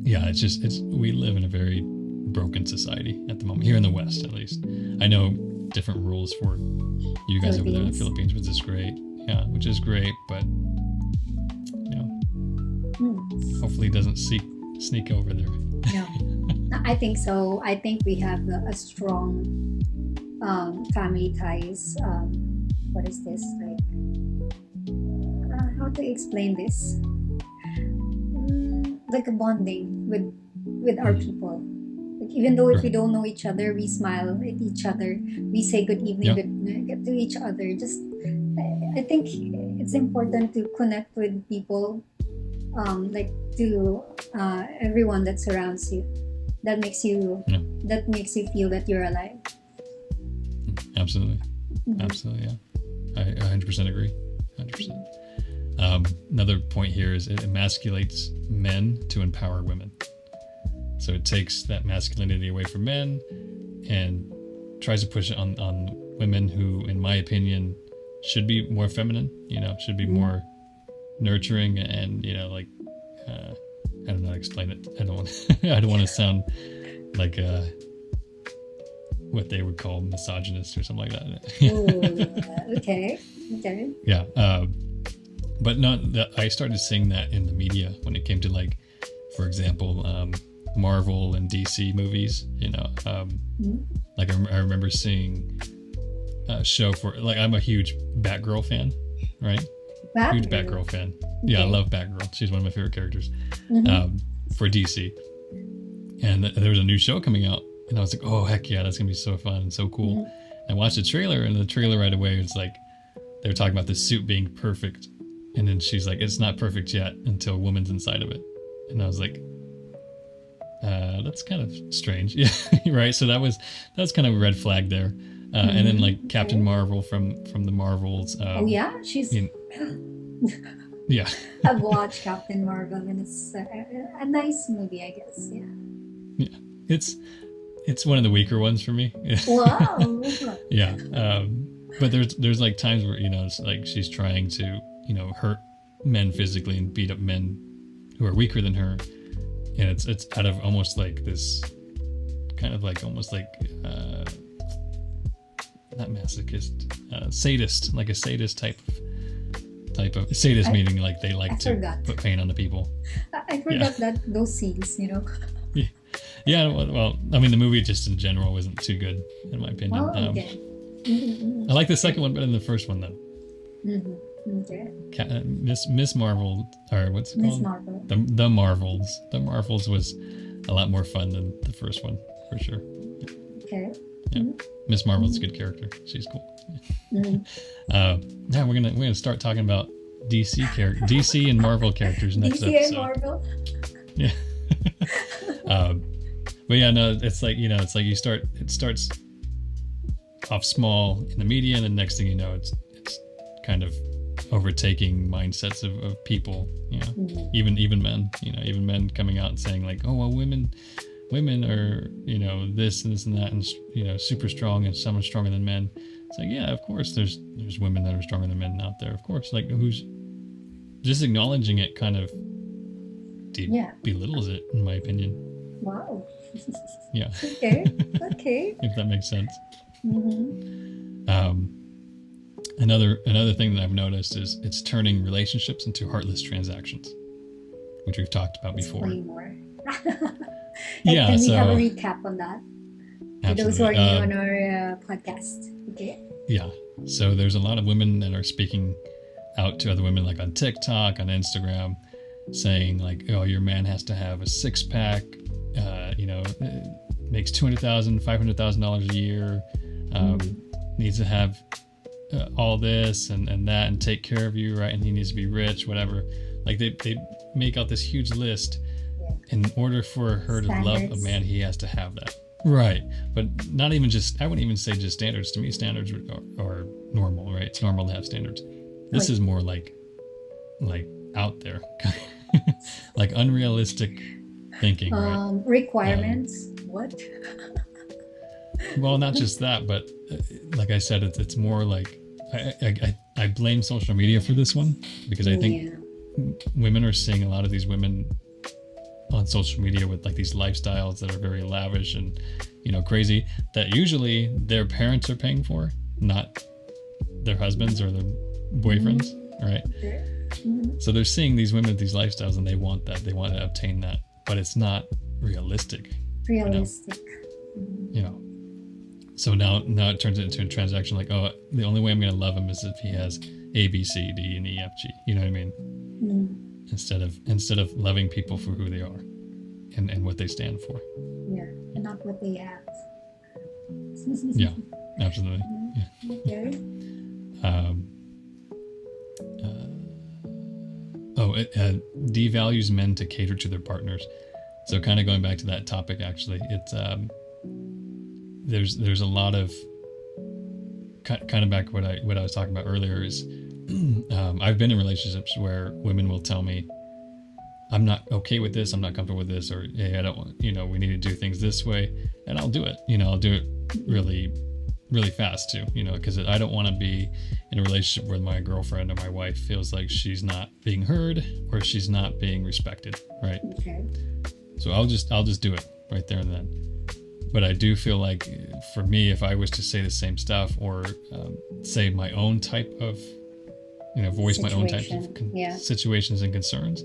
Yeah, it's we live in a very broken society at the moment here in the West, at least. I know different rules for you guys over there in the Philippines, which is great. Yeah, which is great, but hopefully it doesn't sneak over there. No, I think so. I think we have a strong family ties. What is this like? How to explain this? Like a bonding with our people. Like even though if we don't know each other, we smile at each other. We say good evening to each other. Just I think it's important to connect with people, like to everyone that surrounds you. That makes you feel that you're alive. Absolutely. Absolutely, yeah. I 100% agree. 100%. Another point here is it emasculates men to empower women. So it takes that masculinity away from men and tries to push it on women who, in my opinion, should be more feminine, should be more nurturing and, like, I don't know how to explain it. I don't want to sound like what they would call misogynist or something like that. Ooh, okay. Yeah. But not that I started seeing that in the media when it came to, like, for example, Marvel and DC movies, like I remember seeing a show for, like, I'm a huge Batgirl fan, right? Huge Batgirl fan. Yeah, I love Batgirl. She's one of my favorite characters for DC. And there was a new show coming out, and I was like, oh, heck yeah, that's going to be so fun and so cool. I watched the trailer, and the trailer right away was like, they were talking about the suit being perfect. And then she's like, it's not perfect yet until a woman's inside of it. And I was like, that's kind of strange. Yeah, right? So that was kind of a red flag there. And then, like, Captain Marvel from the Marvels. Oh, yeah? She's... Yeah. I've watched Captain Marvel, and it's a nice movie, I guess. Yeah. It's one of the weaker ones for me. Wow. Yeah. But there's like times where, it's like she's trying to, hurt men physically and beat up men who are weaker than her. And it's out of almost like this kind of like almost like not masochist, sadist, like a sadist type of sadist, meaning like they like to put pain on the people. I forgot that those scenes, Yeah, well, I mean, the movie just in general wasn't too good, in my opinion. Oh, okay. I like the second one better than the first one, though. Okay. Miss Marvel, or what's it called? Miss Marvel. The Marvels. The Marvels was a lot more fun than the first one, for sure. Okay. Yeah. Miss Marvel's a good character. She's cool. Now we're gonna start talking about DC and Marvel characters next DC episode. and Marvel. Yeah. But yeah, no, it's like, it starts off small in the media, and the next thing you know, it's kind of overtaking mindsets of people, even men, even men coming out and saying like, oh, well, women are, this and this and that, and, super strong, and someone stronger than men. It's like, yeah, of course there's women that are stronger than men out there, of course. Like, who's just acknowledging it kind of belittles it, in my opinion. Wow. Yeah. Okay. If that makes sense. Another thing that I've noticed is it's turning relationships into heartless transactions, which we've talked about before. Explain more. Yeah. Can we so have a recap on that? For those who are new on our podcast. Okay. Yeah. So there's a lot of women that are speaking out to other women, like on TikTok, on Instagram, saying like, oh, your man has to have a six-pack, makes $200,000, $500,000 a year, needs to have all this and that, and take care of you, right? And he needs to be rich, whatever. Like they make out this huge list. In order for her to love a man, he has to have that. Right. But not even just, I wouldn't even say just standards. To me, standards are normal, right? It's normal to have standards. This is more like out there, like unrealistic thinking, right? Requirements. What? Well, not just that, but like I said, it's more like I blame social media for this one, because I think Yeah. women are seeing a lot of these women on social media with like these lifestyles that are very lavish and crazy, that usually their parents are paying for, not their husbands or their boyfriends, right? So they're seeing these women with these lifestyles and they want that, they want to obtain that, but it's not realistic. Realistic. you know so now it turns it into a transaction, like, oh, the only way I'm going to love him is if he has A, B, C, D, and E, F, G, you know what I mean? Instead of loving people for who they are and what they stand for. Yeah, and not what they have. Yeah, absolutely. Yeah. Okay. It devalues men to cater to their partners. So kind of going back to that topic, actually, it's there's a lot of kind of back what I was talking about earlier is I've been in relationships where women will tell me, I'm not okay with this, I'm not comfortable with this, or hey, I don't want, we need to do things this way, and I'll do it. I'll do it really, really fast too, because I don't want to be in a relationship where my girlfriend or my wife feels like she's not being heard or she's not being respected, right? Okay. So I'll just do it right there and then. But I do feel like, for me, if I was to say the same stuff or say my own type of, voice my own types of situations and concerns,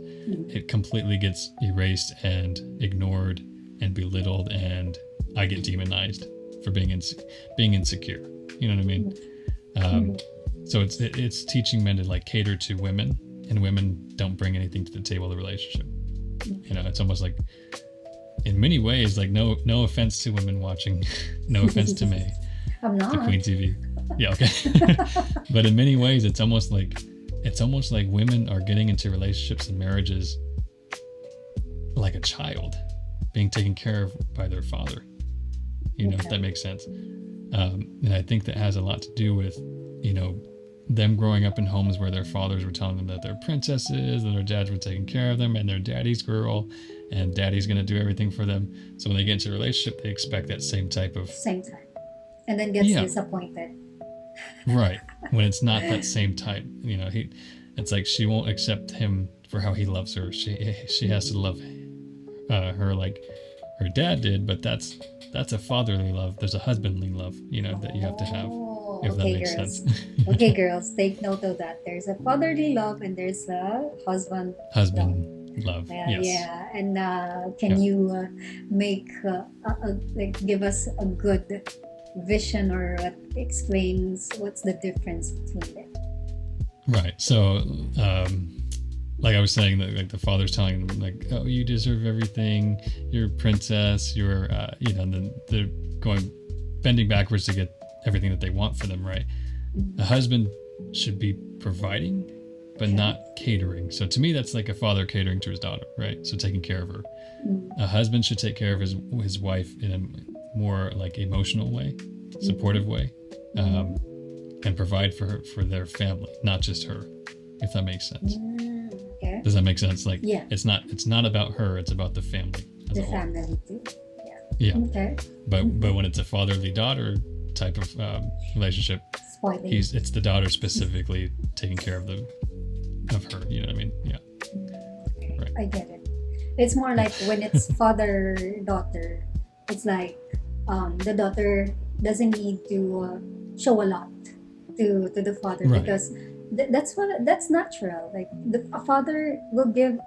it completely gets erased and ignored and belittled, and I get demonized for being insecure. You know what I mean? So it's teaching men to like cater to women, and women don't bring anything to the table of the relationship. It's almost like, in many ways, like no offense to women watching, no offense to me, I'm not. to Queen TV. Yeah, okay. But in many ways, it's almost like women are getting into relationships and marriages like a child, being taken care of by their father. If that makes sense. And I think that has a lot to do with, them growing up in homes where their fathers were telling them that they're princesses and their dads were taking care of them and they're daddy's girl and daddy's going to do everything for them. So when they get into a relationship, they expect that same time. And then gets disappointed. Right. When it's not that same type, it's like she won't accept him for how he loves her. She has to love her like her dad did, but that's a fatherly love. There's a husbandly love, that you have to have. If that makes girls. sense. Okay, girls, take note of that. There's a fatherly love and there's a husband love. Yes. Yeah, and can you make give us a good vision or what explains what's the difference between them? Right. So, like I was saying, that like the father's telling them, like, oh, you deserve everything. You're a princess. You're, and then they're bending backwards to get everything that they want for them, right? A husband should be providing, but not catering. So to me, that's like a father catering to his daughter, right? So taking care of her. A husband should take care of his wife in a more like emotional way, supportive way, and provide for her, for their family, not just her, if that makes sense. Okay. Does that make sense? Like, yeah. It's not about her, it's about the family as a whole. Family too. Yeah. Okay. But when it's a fatherly daughter type of relationship, it's the daughter specifically taking care of her. You know what I mean? Yeah. Right. I get it. It's more like when it's father daughter. It's like the daughter doesn't need to show a lot to the father, right? Because that's natural. Like a father will give,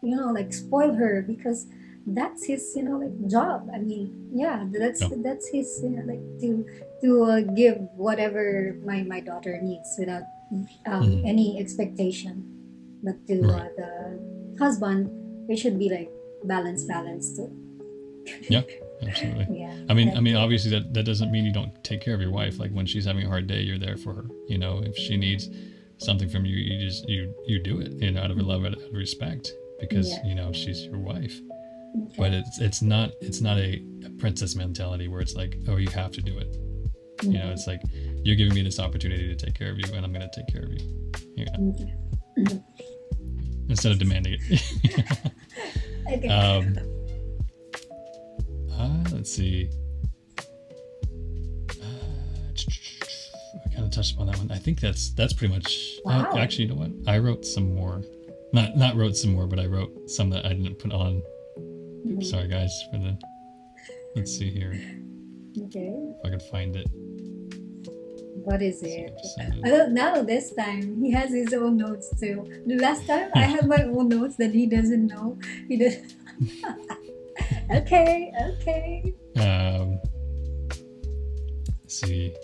like spoil her because that's his, like job. I mean, yeah, that's his, like to give whatever my daughter needs without any expectation. But to the husband, it should be like balance too. Yeah, absolutely. Yeah. I mean, obviously that doesn't mean you don't take care of your wife. Like when she's having a hard day, you're there for her. If she needs something from you, you do it, out of love, out of respect, because she's your wife. Okay. But it's not a princess mentality where it's like, oh, you have to do it. It's like, you're giving me this opportunity to take care of you, and I'm going to take care of you. Yeah. instead of demanding it. Okay. Let's see. I kind of touched upon that one. I think that's pretty much. Wow. Actually, you know what? I wrote some more. Not wrote some more, but I wrote some that I didn't put on. Sorry, guys, for the. Let's see here. Okay. If I could find it. What is it? I don't know. This time he has his own notes too. The last time I have my own notes that he doesn't know. He does. Okay. Let's see.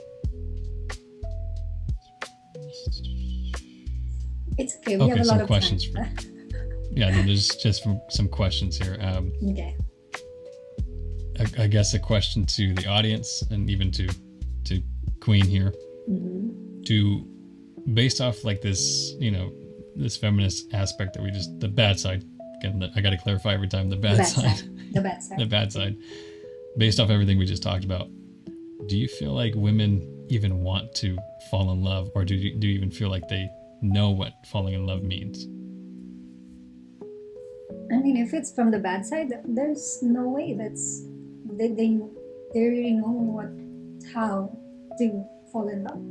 It's okay. We have a lot some of questions. time. Yeah, there's just some questions here. Okay. I guess a question to the audience and even to Queen here. To based off like this, this feminist aspect that the bad side. Again, I got to clarify every time the bad side. The bad side. The bad side. Based off everything we just talked about, do you feel like women even want to fall in love, or do you even feel like they know what falling in love means? I mean, if it's from the bad side, there's no way they really know how to fall in love.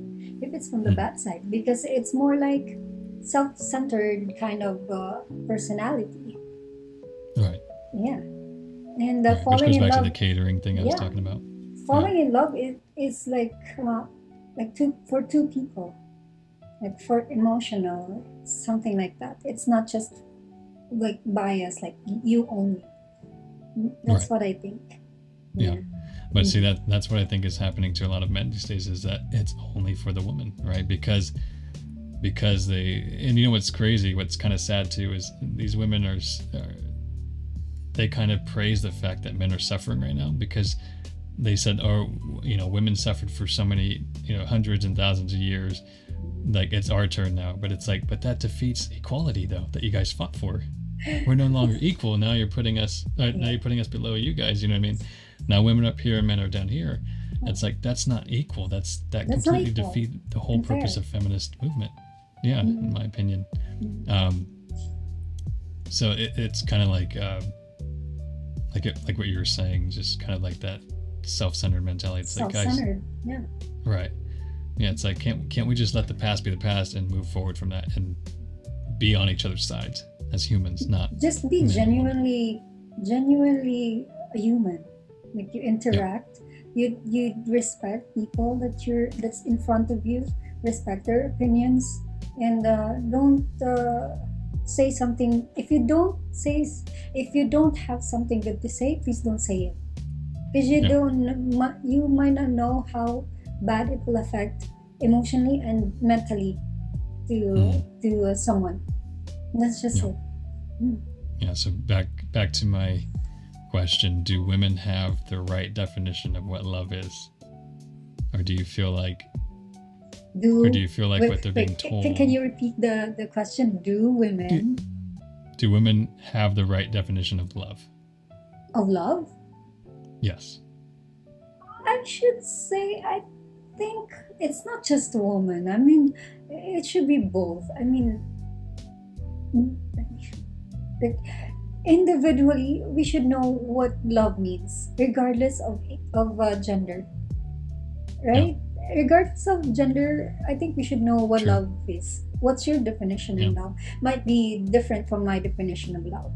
If it's from the bad side, because it's more like self-centered kind of personality. Right. Yeah. And Which falling goes in back love, to the catering thing I was talking about. falling in love is like for two people, like for emotional, something like that. It's not just like bias, like you only. That's what I think. Yeah. But see, that's what I think is happening to a lot of men these days, is that it's only for the woman, right? Because and what's crazy, what's kind of sad too, is these women they kind of praise the fact that men are suffering right now, because they said, women suffered for so many, hundreds and thousands of years, like it's our turn now. But it's like, but that defeats equality though, that you guys fought for. We're no longer equal. Now you're putting us below you guys. You know what I mean? Now women up here and men are down here. It's like, that's not equal. That completely defeats the whole purpose of feminist movement. Yeah, in my opinion. So it's kind of like what you were saying, just kind of like that self-centered mentality. It's like, guys, yeah. Right. Yeah, it's like, can't we just let the past be the past and move forward from that and be on each other's sides as humans, not just be genuinely a human. Like you interact, you respect people that's in front of you, respect their opinions, and don't say something. If you don't have something good to say, please don't say it, because you might not know how bad it will affect emotionally and mentally to someone. That's just it. Yeah. So back to my question: do women have the right definition of what love is, or do you feel like what they're being told? Can you repeat the question? Do women have the right definition of love? Of love? Yes. I should say, I think it's not just a woman. I mean, it should be both. I mean, like, individually, we should know what love means, regardless of gender, right? Yeah. Regardless of gender, I think we should know what love is. What's your definition of love? Might be different from my definition of love,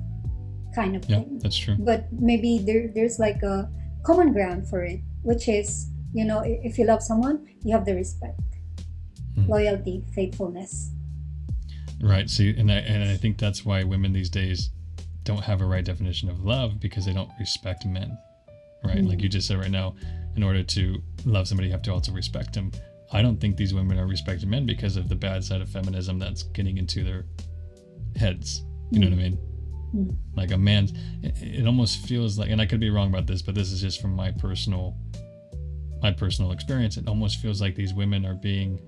kind of thing. That's true. But maybe there's like a common ground for it, which is, if you love someone, you have the respect, loyalty, faithfulness. Right. See, and I think that's why women these days don't have a right definition of love, because they don't respect men, right? Like you just said right now, in order to love somebody, you have to also respect them. I don't think these women are respecting men because of the bad side of feminism that's getting into their heads. You know what I mean? Like a man, it almost feels like, and I could be wrong about this, but this is just from my personal experience. It almost feels like these women are being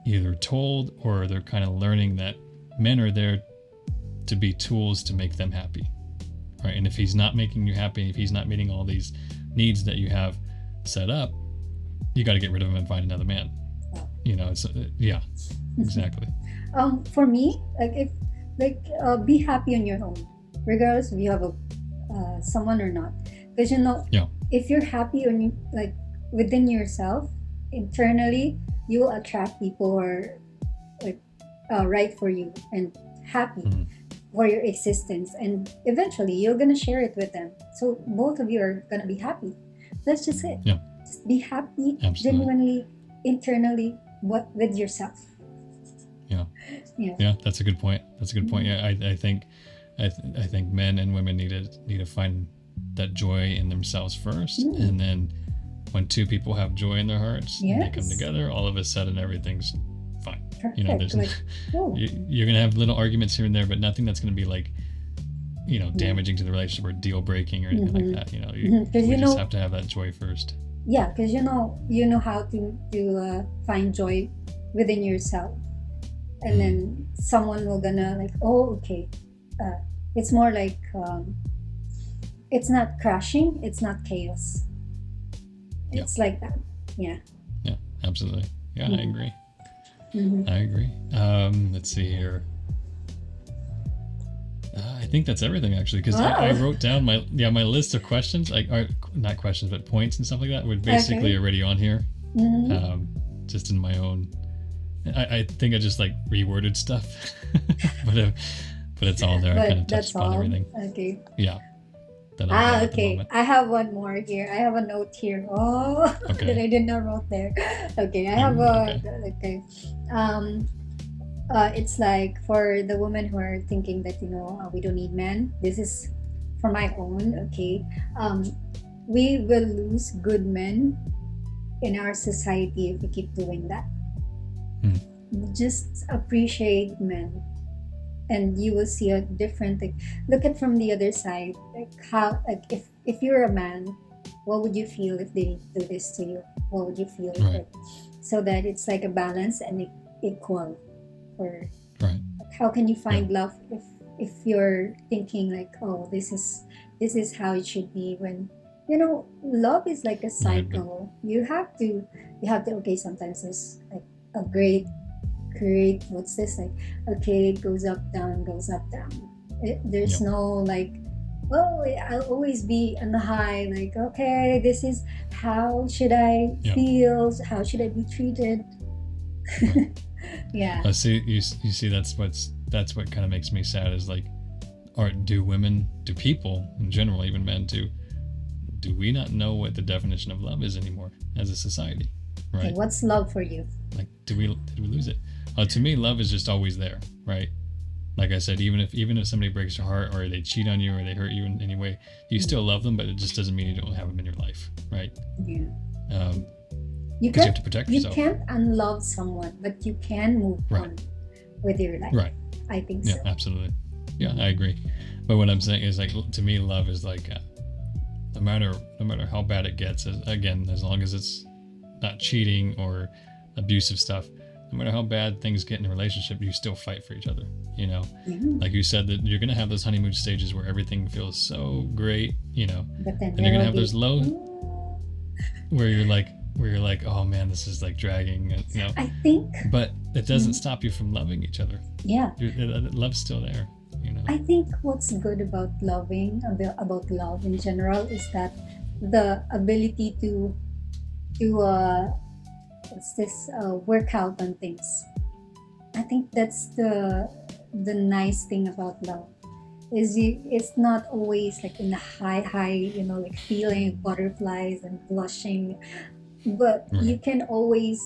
either told, or they're kind of learning that men are there to be tools to make them happy, right? And if he's not making you happy, if he's not meeting all these needs that you have set up, you got to get rid of him and find another man. It's exactly. For me, like, if like be happy on your own, regardless if you have a someone or not. Because Yeah. if you're happy on like within yourself internally, you will attract people who are like right for you and happy Mhm. for your existence, and eventually you're gonna share it with them. So both of you are gonna be happy. That's just it. Yeah. Just be happy Absolutely. genuinely internally, what with yourself. Yeah. Yeah. Yeah. That's a good point. That's a good point. Yeah. I think I think men and women need to find that joy in themselves first, Mm. and then when two people have joy in their hearts and they come Yes. together, all of a sudden everything's fine. You know, Perfect. there's Like, oh, you're gonna have little arguments here and there, but nothing that's gonna be like, you know, yeah. damaging to the relationship or deal breaking or anything like that. You know, Because we just have to have that joy first. yeah, because you know how to find joy within yourself, and then someone will gonna like, oh, okay, uh, it's more like it's not crashing, it's not chaos. Yeah. It's like that. Yeah. Yeah, absolutely. Yeah, I agree. Mm-hmm. I agree. Let's see here. I think that's everything actually, because I Wow. wrote down my list of questions, like are not questions but points and stuff like that. Were basically Okay. already on here, Mm-hmm. just in my own. I think I just like reworded stuff, but but it's all there. I kind But of touched that's upon all. everything. Okay. Yeah, that I have at the Okay. moment. I have one more here. I have a note here. Oh, that I Okay. did not wrote there. Okay. I have Ooh, a okay. okay. Um, it's like for the women who are thinking that we don't need men. This is for my own. Okay. We will lose good men in our society if we keep doing that. Hmm. Just appreciate men, and you will see a different thing. Look at from the other side, like how, like if you're a man, what would you feel if they do this to you? What would you feel if Right. it, so that it's like a balance and equal, or Right. like, how can you Yeah. find love if you're thinking like, oh, this is how it should be, when love is like a Right. But cycle. You have to okay, sometimes there's like a great what's this like, okay, it goes up down, goes up down. There's yeah. no like, oh, I'll always be on the high, like, okay, this is how should I Yeah. feel, how should I be treated. Right. Yeah. See, you see, that's what kind of makes me sad is like, do people in general, even men, do we not know what the definition of love is anymore as a society, Okay, right? what's love for you? Like, did we lose it? To me, love is just always there, right? Like I said, even if somebody breaks your heart or they cheat on you or they hurt you in any way, you still love them, but it just doesn't mean you don't have them in your life, right? Yeah. Um, You because you can't have to protect you yourself. can't unlove someone, but you can move Right. on with your life. Right. I think Yeah, so. absolutely. Yeah, I agree. But what I'm saying is, like, to me, love is like, no matter how bad it gets, again, as long as it's not cheating or abusive stuff, no matter how bad things get in a relationship, you still fight for each other. You know, Yeah. like you said, that you're gonna have those honeymoon stages where everything feels so great. You know, But then and you're there gonna will have be, those lows where you're like, oh man, this is like dragging. You know, I think, but it doesn't stop you from loving each other. yeah, Love's still there. You know. I think what's good about about love in general is that the ability to what's this work out on things. I think that's the nice thing about love, is it's not always like in the high, like feeling butterflies and blushing, but you Right. can always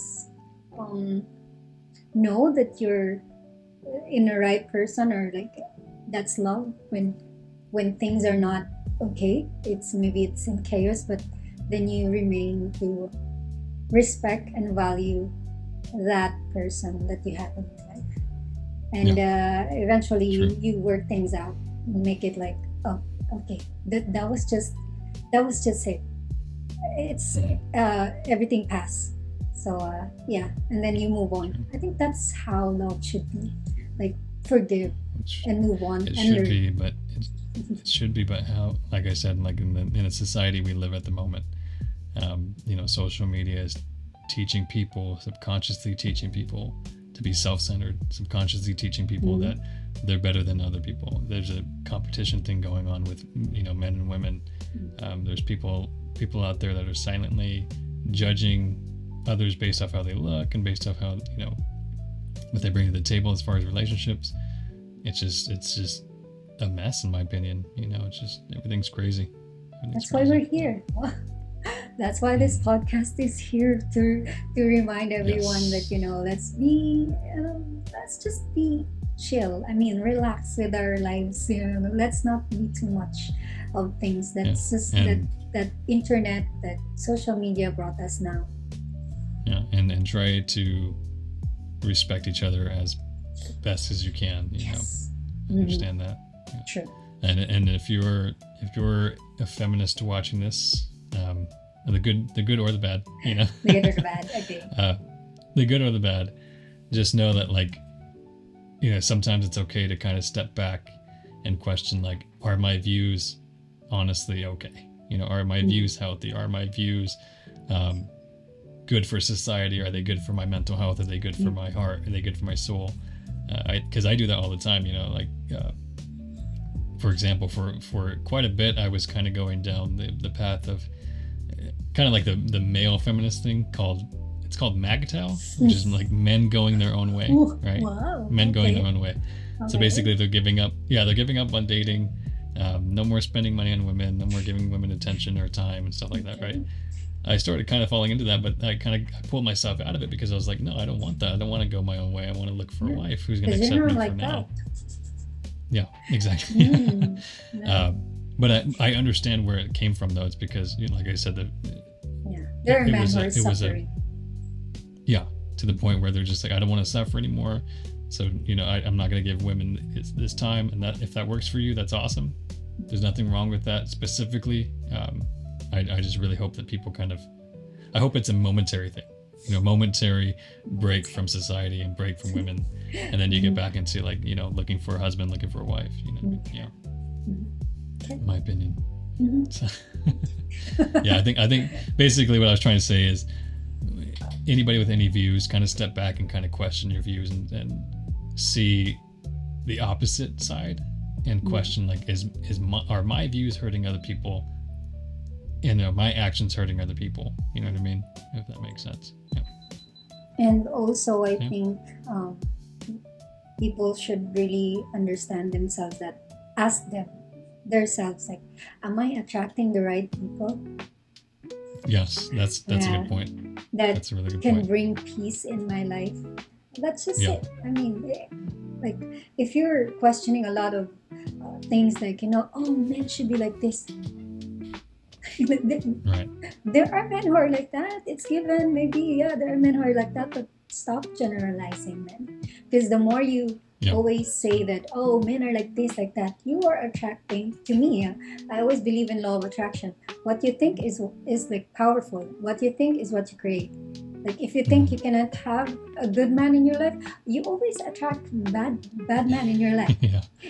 um, know that you're in the right person, or like that's love when things are not okay. Maybe it's in chaos, but then you remain to respect and value that person that you have in your life, and eventually True. you work things out, make it like, oh, okay, that was just it. It's everything passed. So yeah, and then you move on. I think that's how love should be, like forgive and move on It and should learn. be, but it should be, but how? Like I said, like in a society we live at the moment, you know, social media is teaching people, subconsciously teaching people to be self-centered, subconsciously teaching people that they're better than other people. There's a competition thing going on with, you know, men and women. There's people out there that are silently judging others based off how they look and based off how, you know, what they bring to the table as far as relationships. It's just a mess, in my opinion. You know, it's just, everything's crazy. That's why we're here. That's why this podcast is here, to remind everyone that, you know, let's just be chill. I mean, relax with our lives. You know, let's not be too much of things that's just that internet, that social media brought us now. Yeah, and try to respect each other as best as you can. You know, understand that. Yeah. True. And if you're a feminist watching this, the good or the bad, you know, the good or the bad, okay. The good or the bad, just know that, like, you know, sometimes it's okay to kind of step back and question, like, are my views honestly okay? You know, are my views healthy? Are my views good for society? Are they good for my mental health? Are they good for my heart? Are they good for my soul? Because I do that all the time, you know, like, for example, for quite a bit, I was kind of going down the path of kind of like the male feminist thing called MAGTOW, which is like men going their own way, right? Wow. Men going their own way. Okay. So basically they're giving up on dating, no more spending money on women, no more giving women attention or time and stuff like that, right? I started kind of falling into that, but I pulled myself out of it because I was like, no, I don't want that. I don't want to go my own way. I want to look for a wife who's going to accept me for now. Yeah, exactly. But I understand where it came from, though. It's because, you know, like I said, there are men who are suffering. To the point where they're just like, I don't want to suffer anymore. So, you know, I'm not going to give women this time. And that, if that works for you, that's awesome. There's nothing wrong with that specifically. I just really hope that people I hope it's a momentary thing, you know, momentary break from society and break from women. And then you get back into, like, you know, looking for a husband, looking for a wife, you know, in my opinion. So, yeah, I think basically what I was trying to say is, anybody with any views, kind of step back and kind of question your views and see the opposite side and question, like, are my views hurting other people, and are my actions hurting other people? You know what I mean? If that makes sense. Yeah. And also, I think people should really understand themselves, that ask themselves, like, am I attracting the right people? Yes, that's a good point. That's a really good point. Can point. Bring peace in my life. That's just it. I mean, like, if you're questioning a lot of things, like, you know, oh, men should be like this. Right. There are men who are like that. It's given. Maybe, there are men who are like that, but stop generalizing men. Because the more you always say that, oh, men are like this, like that, you are attracting. To me, I always believe in law of attraction. What you think is like powerful. What you think is what you create. Like, if you think you cannot have a good man in your life, you always attract bad man in your life.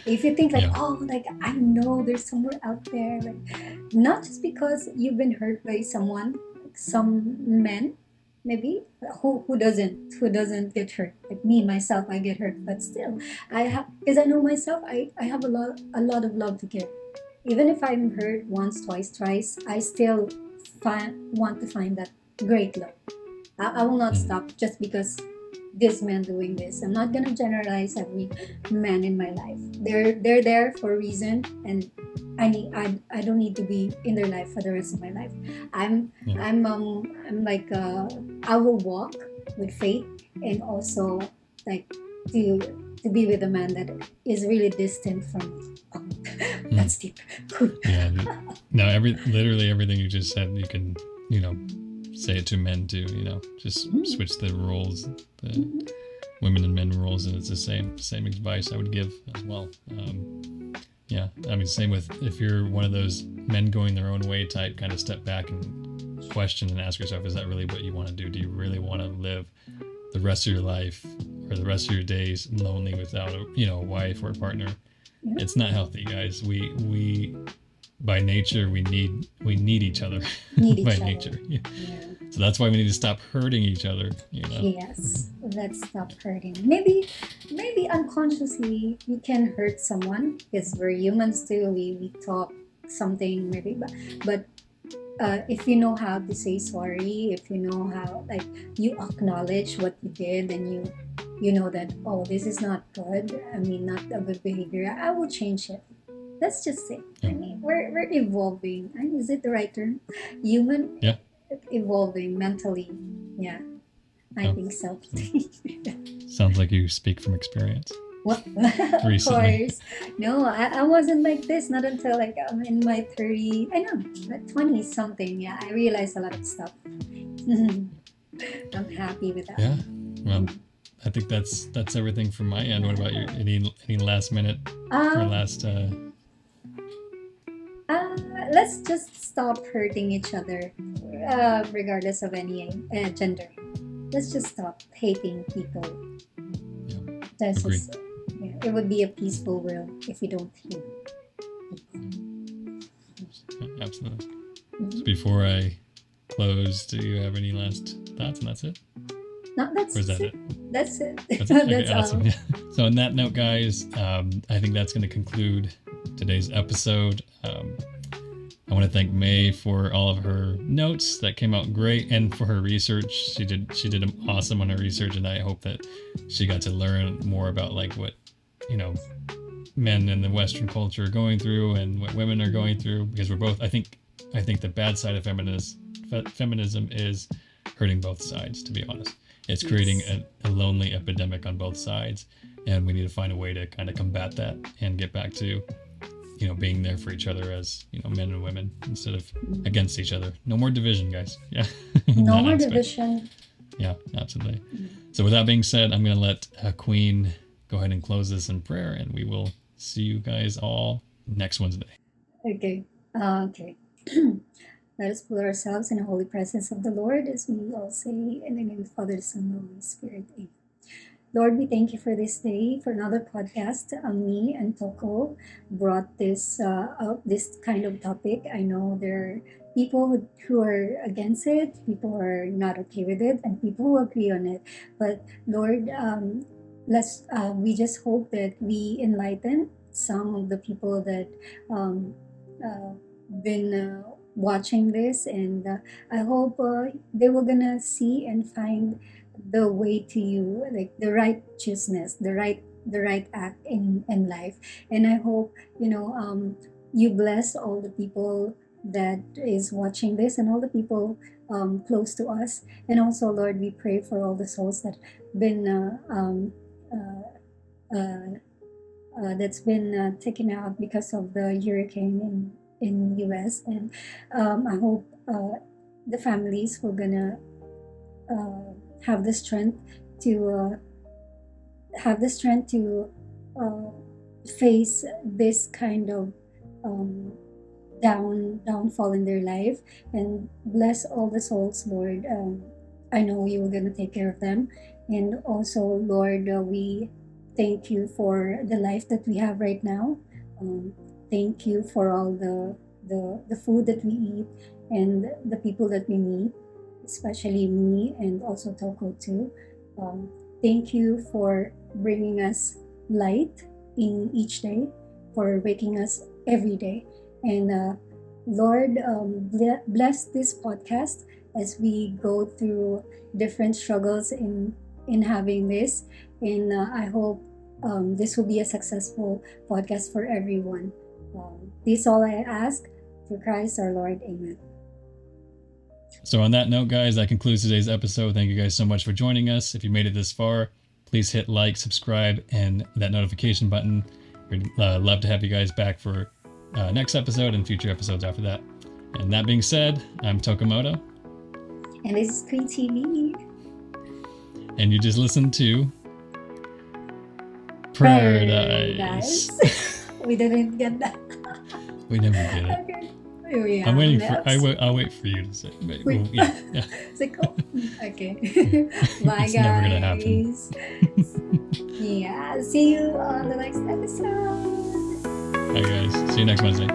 If you think, like, oh, like, I know there's somewhere out there, like, not just because you've been hurt by someone, like some men, maybe, who doesn't get hurt. Like me, myself, I get hurt, but still, because I know myself, I have a lot of love to give. Even if I'm hurt once, twice, thrice, I still want to find that great love. I will not stop just because this man doing this. I'm not gonna generalize every man in my life. They're there for a reason, and I don't need to be in their life for the rest of my life. I'm like, I will walk with faith, and also, like, to be with a man that is really distant from me. Oh, that's deep. No, literally everything you just said, you can, you know, say it to men too, you know, just switch the roles, the women and men roles, and it's the same advice I would give as well. I mean, same with, if you're one of those men going their own way type, kind of step back and question and ask yourself, is that really what you want to do? Do you really want to live the rest of your life or the rest of your days lonely without a wife or a partner? It's not healthy, guys. We by nature we need each other. Need By each other. nature. Yeah. Yeah. So that's why we need to stop hurting each other, you know. Yes, let's stop hurting. Maybe unconsciously we can hurt someone because we're humans too. We talk something maybe, but if you know how to say sorry, if you know how, like, you acknowledge what you did, and you know that, oh, this is not good. I mean, not a good behavior. I will change it. That's just it. I Yeah. mean, we're evolving. Is it the right term? Human Yeah. evolving mentally. Yeah, I Yeah. think so. Sounds like you speak from experience. What? Of Recently. course. No, I wasn't like this. Not until like I'm in my 30, I know, 20 something. Yeah, I realized a lot of stuff. I'm happy with that. Yeah. Well, I think that's everything from my end. What about you? Any last minute or Um, last? let's just stop hurting each other, regardless of any gender. Let's just stop hating people. Yeah, That's agreed. just, yeah, it would be a peaceful world if we don't hate people. Yeah, absolutely. Mhm. So before I close, do you have any last thoughts? And that's it. No, that's Or is that it. it? That's it. That's it? Okay, That's awesome. all. Yeah. So on that note, guys, I think that's going to conclude today's episode. I want to thank May for all of her notes that came out great, and for her research. She did awesome on her research, and I hope that she got to learn more about like what, you know, men in the Western culture are going through and what women are going through, because we're both. I think the bad side of feminism is hurting both sides. To be honest, it's creating a lonely epidemic on both sides, and we need to find a way to kind of combat that and get back to, you know, being there for each other as, you know, men and women instead of against each other. No more division, guys. Yeah. In No that more aspect. division. Yeah, absolutely. So with that being said, I'm going to let Queen go ahead and close this in prayer, and we will see you guys all next Wednesday. Okay. Okay. Let us put ourselves in the holy presence of the Lord as we all say, in the name of the Father, the Son, and the Holy Spirit. Amen. Lord, we thank you for this day, for another podcast. Me and Toko brought this up, this kind of topic. I know there are people who are against it, people who are not okay with it, and people who agree on it. But Lord, we just hope that we enlighten some of the people that been watching this, and I hope they were gonna see and find the way to you, like the righteousness, the right act in life. And I hope, you bless all the people that is watching this, and all the people close to us. And also, Lord, we pray for all the souls that been that's been taken out because of the hurricane in US. And I hope the families were gonna have the strength to face this kind of downfall in their life. And bless all the souls, Lord. I know you were gonna take care of them. And also, Lord, we thank you for the life that we have right now. Thank you for all the food that we eat and the people that we meet, especially me and also Toko too. Thank you for bringing us light in each day, for waking us every day. And Lord, bless this podcast as we go through different struggles in having this. And I hope this will be a successful podcast for everyone. This is all I ask through Christ our Lord. Amen. So on that note, guys, that concludes today's episode. Thank you guys so much for joining us. If you made it this far, please hit like, subscribe, and that notification button. We'd love to have you guys back for next episode and future episodes after that. And that being said, I'm Tokomoto. And this is Queen TV. And you just listened to Prayerdise. We didn't get that. We never get it. Okay. Yeah, I'm waiting for. I'll wait for you to say. Wait. Well, yeah. It's like, oh, okay. Bye, It's guys. never gonna happen. Yeah. See you on the next episode. Bye, guys. See you next Wednesday.